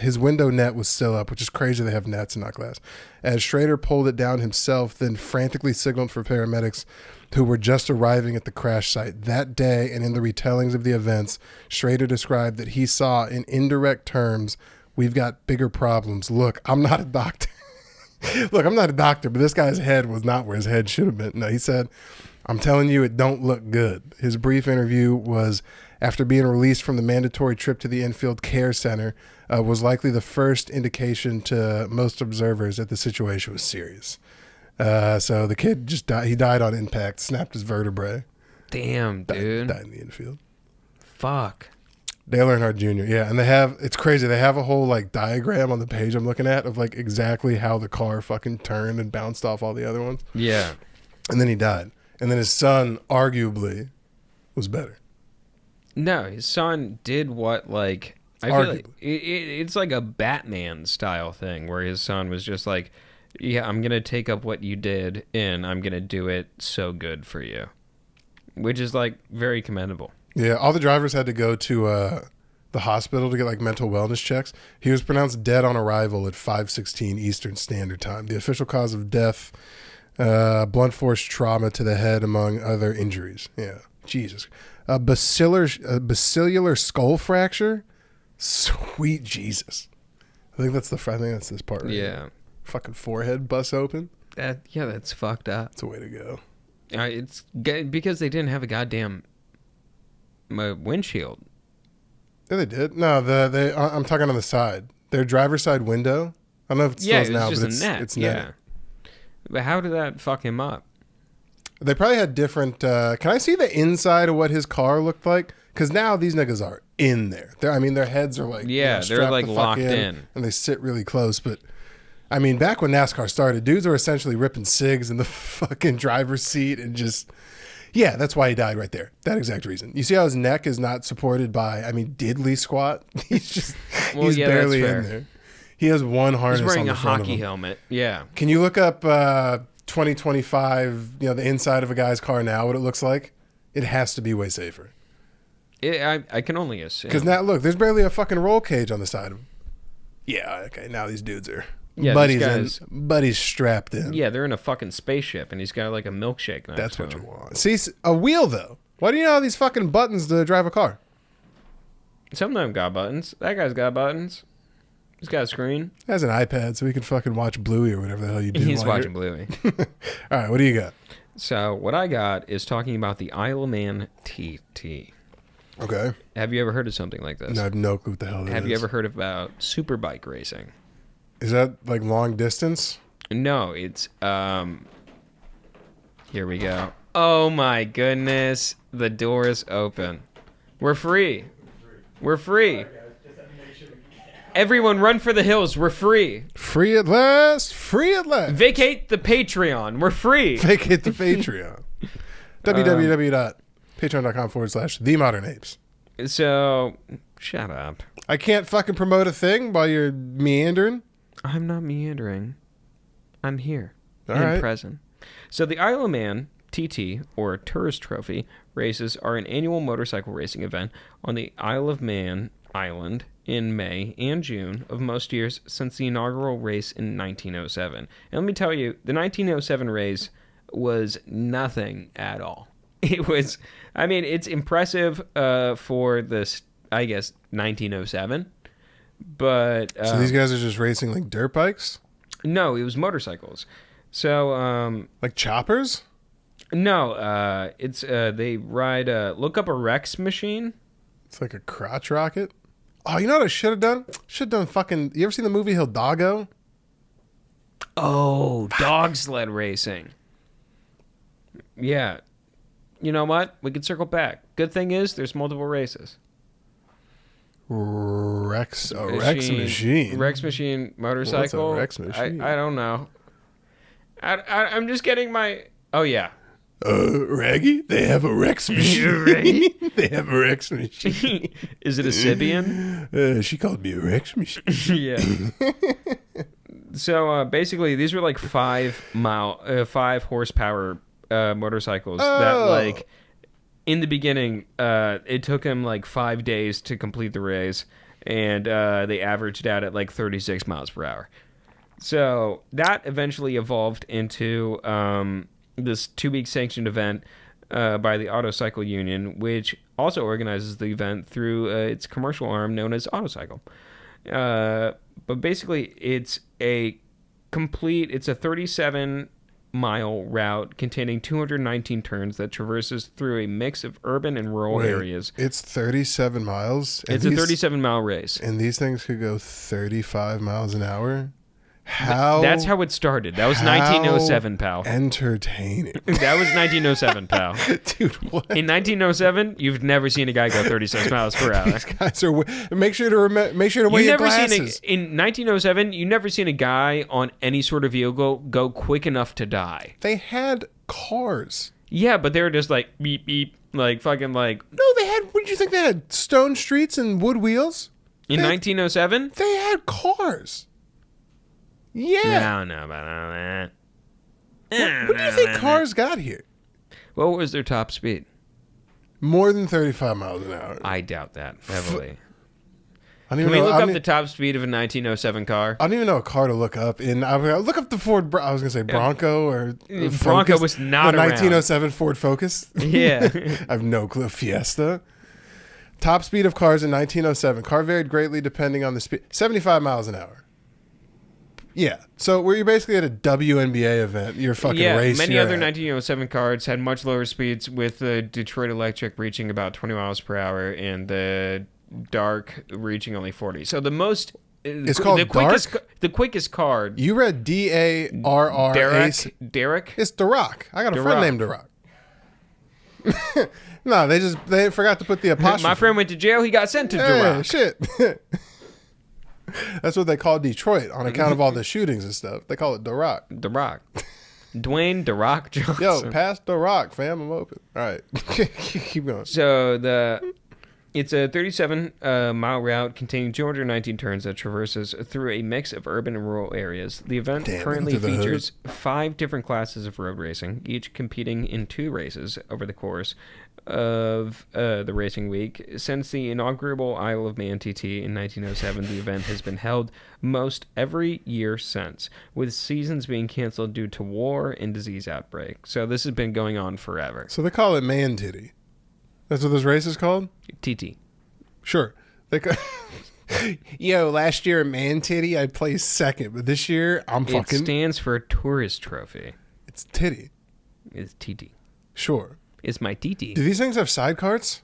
His window net was still up, which is crazy they have nets and not glass. As Schrader pulled it down himself, then frantically signaled for paramedics who were just arriving at the crash site. That day, and in the retellings of the events, Schrader described that he saw in indirect terms, "We've got bigger problems. Look, I'm not a doctor." Look, I'm not a doctor, but this guy's head was not where his head should have been. No, he said, "I'm telling you, it don't look good." His brief interview was after being released from the mandatory trip to the infield care center, was likely the first indication to most observers that the situation was serious. So the kid just died. He died on impact, snapped his vertebrae. Damn, dude. Died in the infield. Fuck. Dale Earnhardt Jr. Yeah, and it's crazy. They have a whole like diagram on the page I'm looking at of like exactly how the car fucking turned and bounced off all the other ones. Yeah. And then he died. And then his son arguably was better. No, his son did what, like, I feel like it's like a Batman style thing where his son was just like, yeah, I'm going to take up what you did and I'm going to do it so good for you, which is like very commendable. Yeah, all the drivers had to go to the hospital to get like mental wellness checks. He was pronounced dead on arrival at 5:16 Eastern Standard Time. The official cause of death, blunt force trauma to the head, among other injuries. Yeah, Jesus. Basilar skull fracture. Sweet Jesus. I think that's this part right Yeah. here. Fucking forehead bust open. That's fucked up. That's a way to go. It's because they didn't have a goddamn windshield. Yeah, they did. No, I'm talking on the side. Their driver's side window. I don't know if it still is now, but it's netted. But how did that fuck him up? They probably had different. Can I see the inside of what his car looked like? Because now these niggas are in there. Their heads are like they're strapped like the fuck locked in, and they sit really close. But I mean, back when NASCAR started, dudes were essentially ripping cigs in the fucking driver's seat and just. Yeah, that's why he died right there. That exact reason. You see how his neck is not supported by, diddly squat? He's barely in there. He has one harness on the front of him. He's wearing a hockey helmet. Yeah. Can you look up 2025, the inside of a guy's car now, what it looks like? It has to be way safer. I can only assume. Because now, look, there's barely a fucking roll cage on the side of them. Yeah, okay, now these dudes are... Yeah, buddy's strapped in. Yeah, they're in a fucking spaceship, and he's got like a milkshake next That's to what him. you want. See, a wheel, though. Why do you know these fucking buttons to drive a car? Some of them got buttons. That guy's got buttons. He's got a screen. He has an iPad, so he can fucking watch Bluey or whatever the hell you do. He's watching Bluey. All right, what do you got? So, what I got is talking about the Isle of Man TT. Okay. Have you ever heard of something like this? No, I have no clue what the hell that is. Have you ever heard about superbike racing? Is that like long distance? No, it's here we go. Oh my goodness, the door is open. We're free. We're free. Everyone run for the hills. We're free. Free at last. Free at last. Vacate the Patreon. We're free. Vacate the Patreon. www.patreon.com/themodernapes. So, shut up. I can't fucking promote a thing while you're meandering. I'm not meandering. I'm here. All and right. present. So the Isle of Man TT, or Tourist Trophy, races are an annual motorcycle racing event on the Isle of Man Island in May and June of most years since the inaugural race in 1907. And let me tell you, the 1907 race was nothing at all. It was, I mean, it's impressive for this, I guess, 1907. But So these guys are just racing like dirt bikes? no, it was motorcycles. So Like choppers? no, it's they ride. Look up a Rex machine. It's like a crotch rocket. Oh, you know what I should have done? Should have done fucking... You ever seen the movie Hidalgo? Oh, dog sled racing. Yeah. You know what? We can circle back. Good thing is there's multiple races. Rex machine. Rex machine motorcycle. What's a Rex machine? I don't know. I'm just getting my... Oh, yeah. Raggy? They have a Rex machine. Raggy? They have a Rex machine. Is it a Sibian? She called me a Rex machine. Yeah. So basically, these were like 5 horsepower motorcycles that like in the beginning it took him like 5 days to complete the race, and they averaged out at like 36 miles per hour. So that eventually evolved into this 2-week sanctioned event by the Autocycle Union, which also organizes the event through its commercial arm known as Autocycle. But basically, it's a 37-mile route containing 219 turns that traverses through a mix of urban and rural areas. It's 37 miles? It's a 37-mile race. And these things could go 35 miles an hour? How? That's how it started. That was 1907, pal. Entertaining. That was 1907, pal. Dude, what? In 1907, you've never seen a guy go 36 miles per hour. These guys are... Make sure to wear your glasses. In 1907, you never seen a guy on any sort of vehicle go quick enough to die. They had cars. Yeah, but they were just like beep beep, like fucking like. No, they had... What did you think they had? Stone streets and wood wheels? In 1907? They had cars. Yeah. I don't know about all that. What do you think cars got here? What was their top speed? More than 35 miles an hour. I doubt that heavily. I don't Can even we know, look I up don't the top speed of a 1907 car? I don't even know a car to look up. Look up the Ford. I was gonna say Bronco or Bronco Focus. was not the around. 1907 Ford Focus. Yeah. I have no clue. Fiesta. Top speed of cars in 1907. Car varied greatly depending on the speed. 75 miles an hour. Yeah. So you're basically at a WNBA event. You're fucking racing. Many other 1907 cars had much lower speeds, with the Detroit Electric reaching about 20 miles per hour and the Dark reaching only 40. So the most... It's called the quickest car... You read D-A-R-R-A... Derek? It's Darock. I got a friend Darock. named Darock. No, they forgot to put the apostrophe. My friend went to jail. He got sent to Darock. Shit. That's what they call Detroit on account of all the shootings and stuff. They call it Darock. Darock. Dwayne Darock Johnson. Yo, pass Darock, fam. I'm open. All right. Keep going. So it's a 37-mile route containing 219 turns that traverses through a mix of urban and rural areas. The event currently features 5 different classes of road racing, each competing in 2 races over the course of the racing week. Since the inaugural Isle of Man TT in 1907, the event has been held most every year since, with seasons being canceled due to war and disease outbreak. So this has been going on forever. So they call it Man Titty. That's what this race is called? TT. Sure. Yo, last year at Man Titty, I placed second, but this year I'm fucking. It stands for tourist trophy. It's Titty. It's TT. Sure. It's my TT. Do these things have side carts?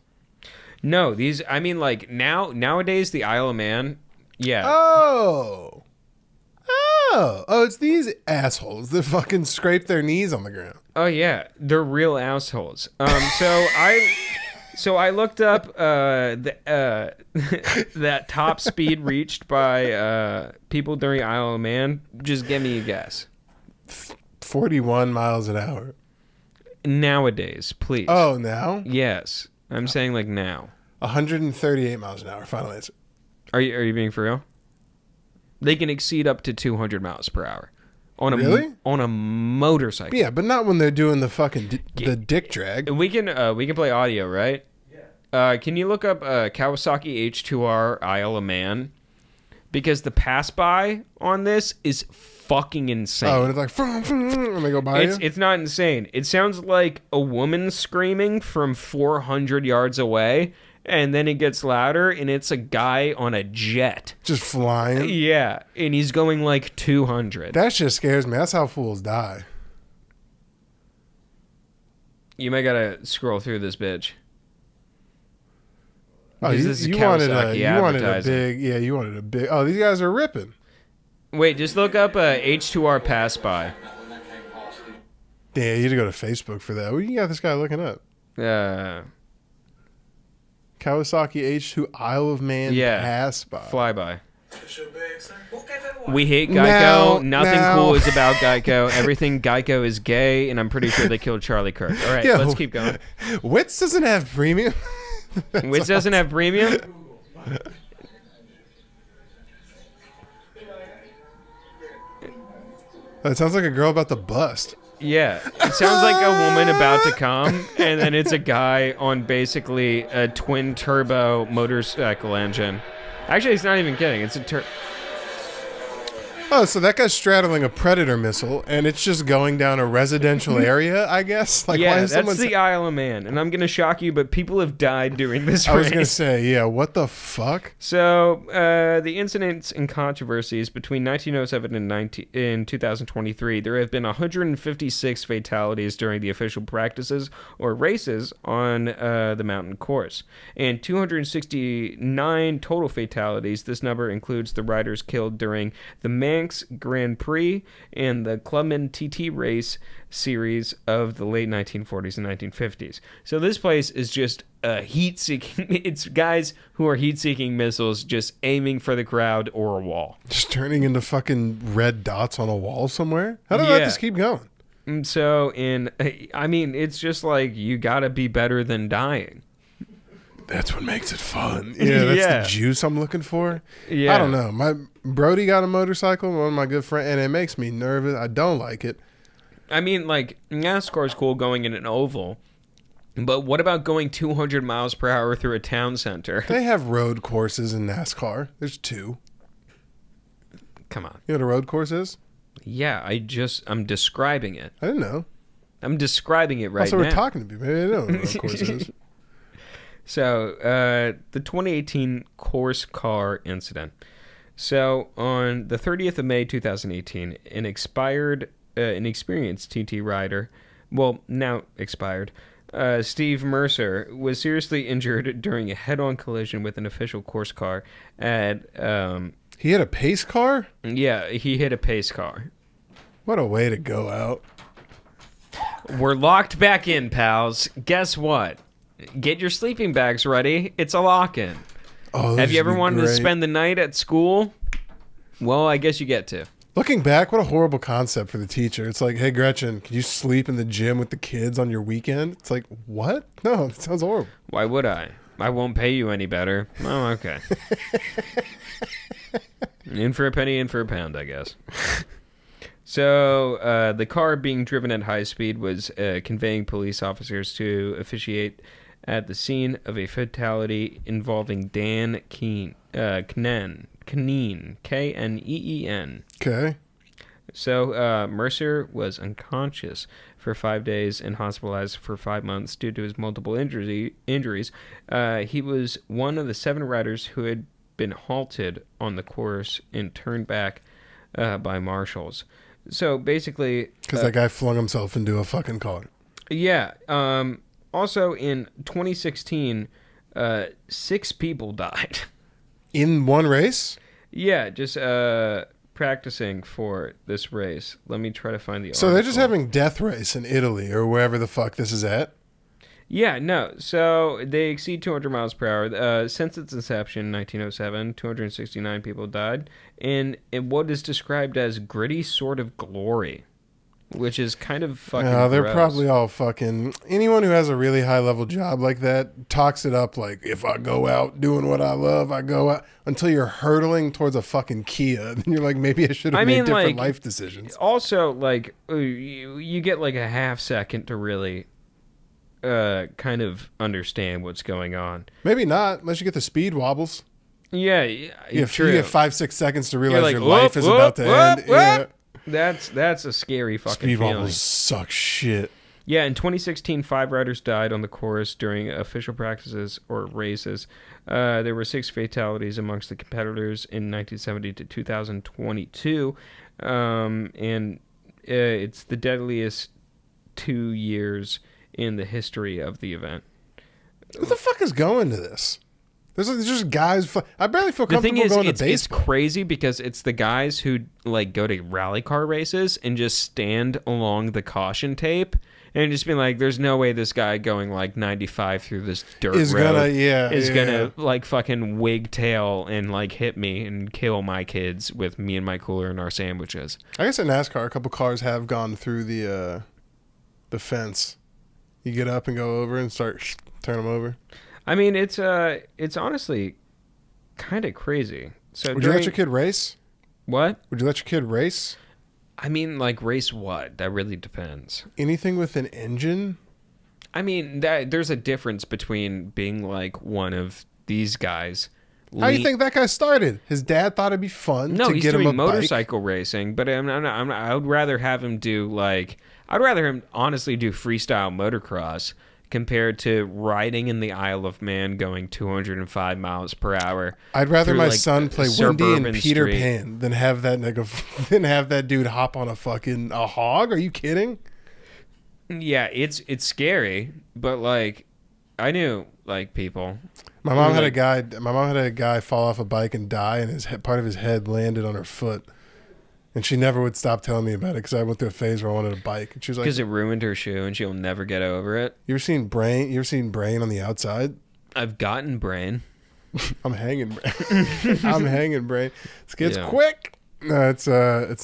No, these. I mean, like nowadays the Isle of Man. Yeah. Oh, it's these assholes that fucking scrape their knees on the ground. Oh yeah, they're real assholes. So I looked up that top speed reached by people during Isle of Man. Just give me a guess. 41 miles an hour. Nowadays, please. Oh, now? Yes, I'm saying like now. 138 miles an hour. Final answer. Are you being for real? They can exceed up to 200 miles per hour on a on a motorcycle. Yeah, but not when they're doing the fucking the dick drag. We can play audio, right? Yeah. Can you look up Kawasaki H2R Isle of Man? Because the pass by on this is fucking insane. Oh, and it's like and they go by you? It's not insane. It sounds like a woman screaming from 400 yards away. And then it gets louder, and it's a guy on a jet. Just flying? Yeah, and he's going like 200. That shit scares me. That's how fools die. You might gotta scroll through this bitch. Oh, you wanted a big... Yeah, you wanted a big... Oh, these guys are ripping. Wait, just look up H2R pass by. Yeah, you had to go to Facebook for that. What you got this guy looking up? Kawasaki H2 Isle of Man pass by. Flyby. We hate Geico. Nothing cool is about Geico. Everything Geico is gay, and I'm pretty sure they killed Charlie Kirk. All right, let's keep going. Wits doesn't have premium. Wits doesn't have premium? That sounds like a girl about to bust. Yeah, it sounds like a woman about to come, and then it's a guy on basically a twin turbo motorcycle engine. Actually, it's not even kidding. It's a Oh, so that guy's straddling a Predator missile, and it's just going down a residential area, I guess? Like, yeah, why is that's the Isle of Man, and I'm going to shock you, but people have died during this race. I was going to say, yeah, what the fuck? So, the incidents and controversies between 1907 and 2023, there have been 156 fatalities during the official practices or races on the mountain course, and 269 total fatalities. This number includes the riders killed during the Manx Grand Prix and the Clubman TT race series of the late 1940s and 1950s. So this place is just heat-seeking. It's guys who are heat-seeking missiles just aiming for the crowd or a wall. Just turning into fucking red dots on a wall somewhere? How do I let this keep going? And so, I mean, it's just like, you gotta be better than dying. That's what makes it fun. Yeah, that's the juice I'm looking for. Yeah. I don't know. My Brody got a motorcycle, one of my good friends, and it makes me nervous. I don't like it. I mean, like, NASCAR is cool going in an oval, but what about going 200 miles per hour through a town center? They have road courses in NASCAR. There's 2. Come on. You know what a road course is? Yeah, I'm describing it. I didn't know. I'm describing it right now. Also, we're talking to people. Maybe they know what a road course is. So, the 2018 course car incident. So, on the 30th of May, 2018, an experienced TT rider, well, now expired, Steve Mercer, was seriously injured during a head-on collision with an official course car at... He hit a pace car? Yeah, he hit a pace car. What a way to go out. We're locked back in, pals. Guess what? Get your sleeping bags ready. It's a lock-in. Oh, have you ever wanted to spend the night at school? Well, I guess you get to. Looking back, what a horrible concept for the teacher. It's like, hey, Gretchen, can you sleep in the gym with the kids on your weekend? It's like, what? No, it sounds horrible. Why would I? I won't pay you any better. Oh, okay. In for a penny, in for a pound, I guess. So, the car being driven at high speed was conveying police officers to officiate at the scene of a fatality involving Dan Kneen, Kneen. Okay. So Mercer was unconscious for 5 days and hospitalized for 5 months due to his multiple injuries. He was one of the 7 riders who had been halted on the course and turned back by marshals. So basically... Because that guy flung himself into a fucking car. Yeah. Also, in 2016, 6 people died. In one race? Yeah, just practicing for this race. Let me try to find the article. So they're just having death race in Italy or wherever the fuck this is at? Yeah, no. So they exceed 200 miles per hour. Since its inception in 1907, 269 people died in what is described as gritty sort of glory, which is kind of fucking they're gross. probably all fucking... Anyone who has a really high-level job like that talks it up like, if I go out doing what I love, I go out... Until you're hurtling towards a fucking Kia. Then you're like, maybe I should have made different life decisions. Also, like, you get like a half second to really... kind of understand what's going on. Maybe not, unless you get the speed wobbles. Yeah, true. You have 5-6 seconds to realize like, your life is about to end. Yeah. That's a scary fucking Speed feeling. wobbles suck shit. Yeah, in 2016, 5 riders died on the course during official practices or races. There were 6 fatalities amongst the competitors in 1970 to 2022, and it's the deadliest 2 years in the history of the event. Who the fuck is going to this? There's just guys. I barely feel comfortable going to baseball. It's crazy because it's the guys who like go to rally car races and just stand along the caution tape and just be like, "There's no way this guy going like 95 through this dirt road is gonna like fucking wigtail and like hit me and kill my kids with me and my cooler and our sandwiches." I guess in NASCAR, a couple cars have gone through the fence. You get up and go over and start turn them over. I mean, it's honestly kind of crazy. So would you let your kid race? What? Would you let your kid race? I mean, like race what? That really depends. Anything with an engine? I mean, there's a difference between being like one of these guys. How do you think that guy started? His dad thought it'd be fun to get him a motorcycle bike. racing, but I would rather have him do like... I'd rather him honestly do freestyle motocross compared to riding in the Isle of Man going 205 miles per hour. I'd rather my son play Wendy and Peter Street. Pan than have that dude hop on a hog. Are you kidding? Yeah, it's scary, but like I knew like people. My mom had a guy fall off a bike and die, and part of his head landed on her foot. And she never would stop telling me about it because I went through a phase where I wanted a bike. And she was like, because it ruined her shoe and she'll never get over it. You ever seen Brain on the outside? I've gotten Brain. I'm hanging Brain. I'm hanging Brain. This kid's quick. No, it's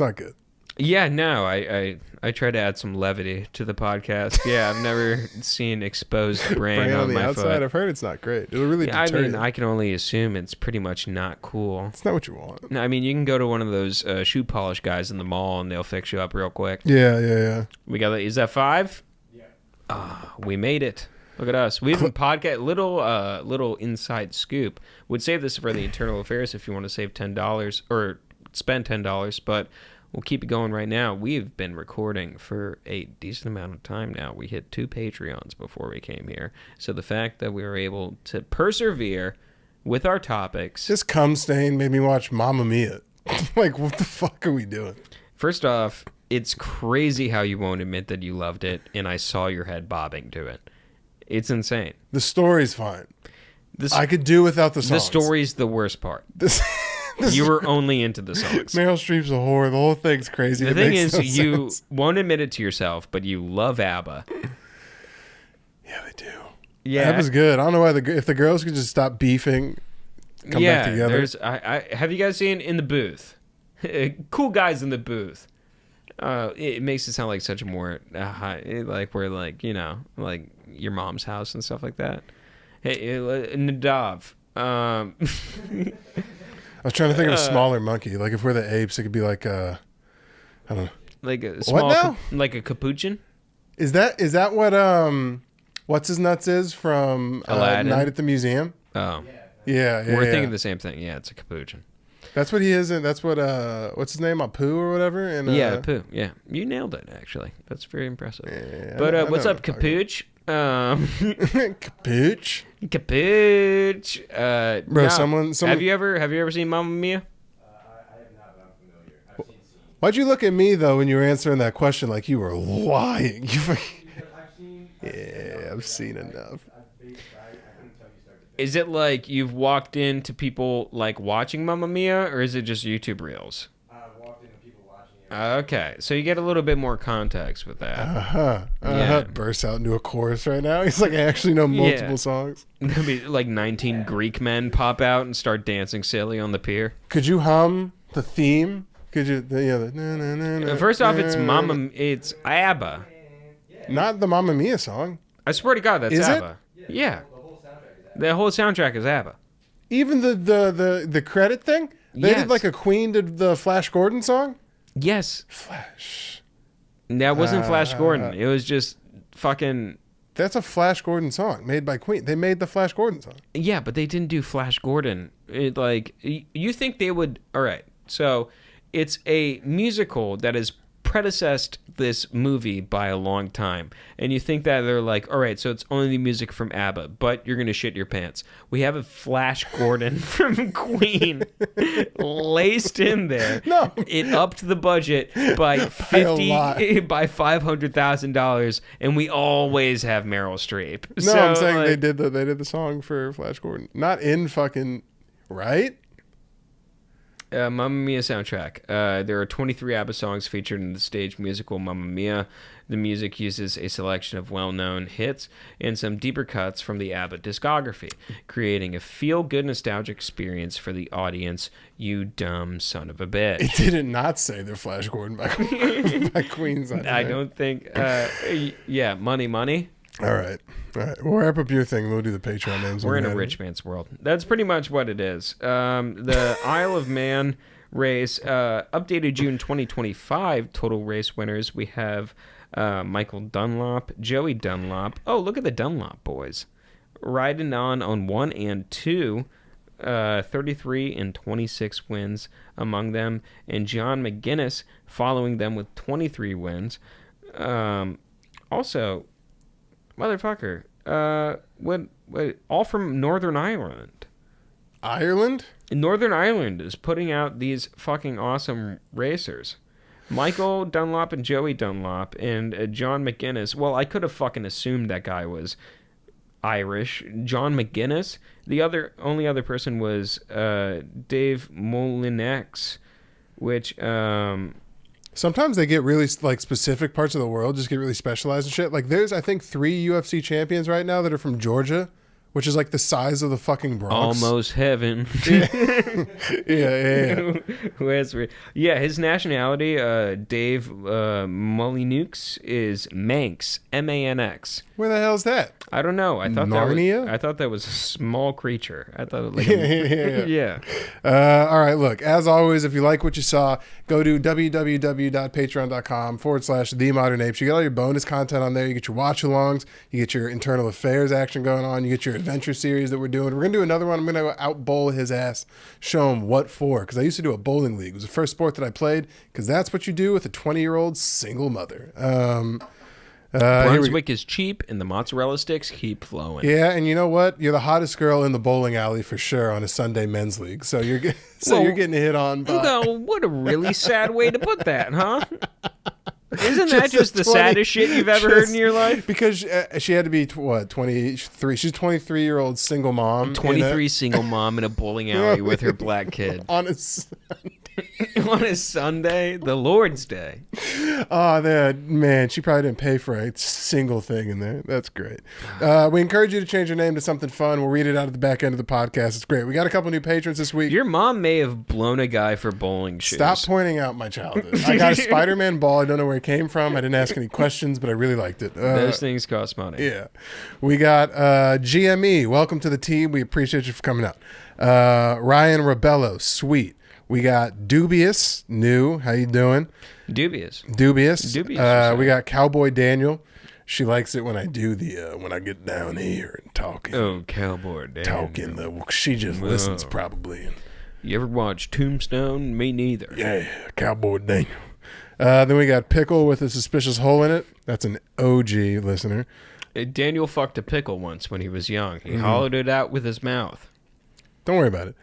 not good. Yeah, no, I try to add some levity to the podcast. Yeah, I've never seen exposed brain on the my outside. foot. I've heard it's not great. It'll really deter you. I can only assume it's pretty much not cool. It's not what you want. I mean, you can go to one of those shoe polish guys in the mall and they'll fix you up real quick. Yeah. We got. Is that 5? Yeah. We made it. Look at us. We have a podcast. Little inside scoop. Would save this for the internal affairs if you want to save $10 or spend $10, but. We'll keep it going right now. We've been recording for a decent amount of time now. We hit 2 Patreons before we came here. So the fact that we were able to persevere with our topics... This cum stain made me watch Mamma Mia. Like, what the fuck are we doing? First off, it's crazy how you won't admit that you loved it, and I saw your head bobbing to it. It's insane. The story's fine. I could do without the songs. The story's the worst part. You were only into the songs. Meryl Streep's a whore. The whole thing's crazy. The thing is, you won't admit it to yourself, but you love ABBA. Yeah, they do. Yeah, ABBA's good. I don't know why if the girls could just stop beefing, come back together. Have you guys seen In the Booth? Cool guys in the booth. It makes it sound like such a more like we're like like your mom's house and stuff like that. Hey, Nadav. I was trying to think of a smaller monkey. Like if we're the apes, it could be like I don't know. Like a small, what now? Like a capuchin. Is that what what's his nuts is from Aladdin? Night at the Museum. Oh, Yeah, we're yeah. thinking the same thing. Yeah, it's a capuchin. That's what he is, and that's what what's his name, Apu or whatever. And Yeah, Pooh. Yeah, you nailed it. Actually, that's very impressive. yeah, But I what's know up, what I'm talking Capuch? Capuch. Capuch. Bro, no. someone- Have you ever seen Mamma Mia? I have not, but I'm familiar. I've seen scenes. Why'd you look at me though when you were answering that question like you were lying? You fucking- I've seen. yeah, I've seen enough. I couldn't tell you start to finish. Is it like you've walked into people like watching Mamma Mia, or is it just YouTube Reels? Walked into people watching it. Okay, so you get a little bit more context with that. Yeah. Bursts out into a chorus right now. He's like, I actually know multiple Yeah. songs. There'll be like 19 Greek men pop out and start dancing silly on the pier. Could you hum the theme? Could you? The na, na, na, na, First off, it's na. it's ABBA. Not the Mamma Mia song. I swear to God, that's Is it? ABBA. Yeah, the whole soundtrack is ABBA. Even the credit thing. They Yes. did like a Queen did the Flash Gordon song. Yes, Flash. that wasn't Flash Gordon. It was just fucking. That's a Flash Gordon song made by Queen. They made the Flash Gordon song. Yeah, but they didn't do Flash Gordon. It like you think they would? All right, so it's a musical that has predecessed this movie by a long time, and you think that they're like, all right, so it's only the music from ABBA, but you're gonna shit your pants. We have a Flash Gordon from Queen laced in there. No. It upped the budget by By a lot. $500,000, and we always have Meryl Streep. No, I'm saying they did the song for Flash Gordon. Not in fucking right. Mamma Mia soundtrack. There are 23 ABBA songs featured in the stage musical Mamma Mia. The music uses a selection of well-known hits and some deeper cuts from the ABBA discography, creating a feel-good nostalgic experience for the audience. You dumb son of a bitch. It didn't not say the Flash Gordon by Queen's. I don't think. Yeah, money. All right. We'll wrap up your thing. We'll do the Patreon names. We're in a when we rich man's world. That's pretty much what it is. The Isle of Man race, updated June 2025 total race winners. We have Michael Dunlop, Joey Dunlop. Oh, look at the Dunlop boys. Riding on 1 and 2, 33 and 26 wins among them. And John McGuinness following them with 23 wins. Also, motherfucker, what, all from Northern Ireland. Ireland? Northern Ireland is putting out these fucking awesome racers. Michael Dunlop and Joey Dunlop and John McGuinness. Well, I could have fucking assumed that guy was Irish. John McGuinness. The only other person was Dave Molinex, which Sometimes they get really like specific parts of the world, just get really specialized and shit. Like there's, I think, 3 UFC champions right now that are from Georgia, which is like the size of the fucking Bronx. almost heaven. Yeah. Yeah, his nationality, Dave Molineux, is Manx, M-A-N-X. Where the hell's that? I don't know. I thought Narnia? that was a small creature. I thought it was like Yeah. yeah. All right, look, as always, if you like what you saw, go to www.patreon.com/themodernapes. You get all your bonus content on there. You get your watch-alongs. You get your internal affairs action going on. You get your adventure series that we're doing. We're going to do another one. I'm going to out-bowl his ass, show him what for, because I used to do a bowling league. It was the first sport that I played, because that's what you do with a 20-year-old single mother. Brunswick is cheap, and the mozzarella sticks keep flowing. Yeah, and you know what? You're the hottest girl in the bowling alley for sure on a Sunday men's league. So you're you're getting hit on by... Well, what a really sad way to put that, huh? Isn't that Just just the 20 saddest shit you've ever heard in your life? Because she had to be, 23? She's a 23-year-old single mom. 23 single mom in a bowling alley with her black kid. On a... On a Sunday, the Lord's Day. Oh, man, she probably didn't pay for a single thing in there. That's great. We encourage you to change your name to something fun. We'll read it out at the back end of the podcast. It's great. We got a couple new patrons this week. Your mom may have blown a guy for bowling shoes. Stop pointing out my childhood. I got a Spider-Man ball. I don't know where it came from. I didn't ask any questions, but I really liked it. Those things cost money. Yeah. We got GME. Welcome to the team. We appreciate you for coming out. Ryan Rebello. Sweet. We got Dubious. New. How you doing? Dubious. Dubious. Dubious. We got Cowboy Daniel. She likes it when I do when I get down here and talking. Oh, cowboy Dan. Talking. She just listens probably. You ever watch Tombstone? Me neither. Yeah, Cowboy Daniel. Then we got Pickle with a suspicious hole in it. That's an OG listener. Daniel fucked a pickle once when he was young. He hollowed it out with his mouth. Don't worry about it.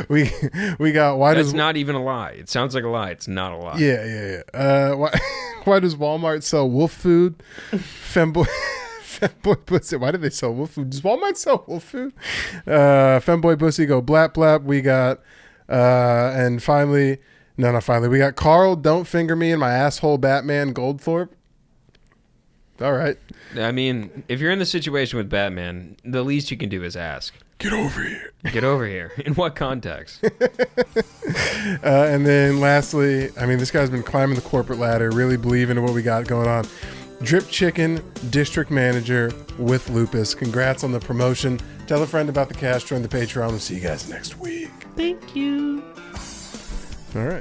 We got why That's does not even a lie. It sounds like a lie. It's not a lie. yeah. Why does Walmart sell wolf food? Femboy pussy. Why do they sell wolf food? Does Walmart sell wolf food? Femboy pussy go blap blap. We got and finally, no, not finally. We got Carl. Don't finger me in my asshole, Batman Goldthorpe. All right. I mean, if you're in the situation with Batman, the least you can do is ask. Get over here. Get over here. In what context? And then lastly, I mean, this guy's been climbing the corporate ladder, really believing in what we got going on. Drip Chicken District Manager with lupus. Congrats on the promotion. Tell a friend about the cash. Join the Patreon. We'll see you guys next week. Thank you. All right.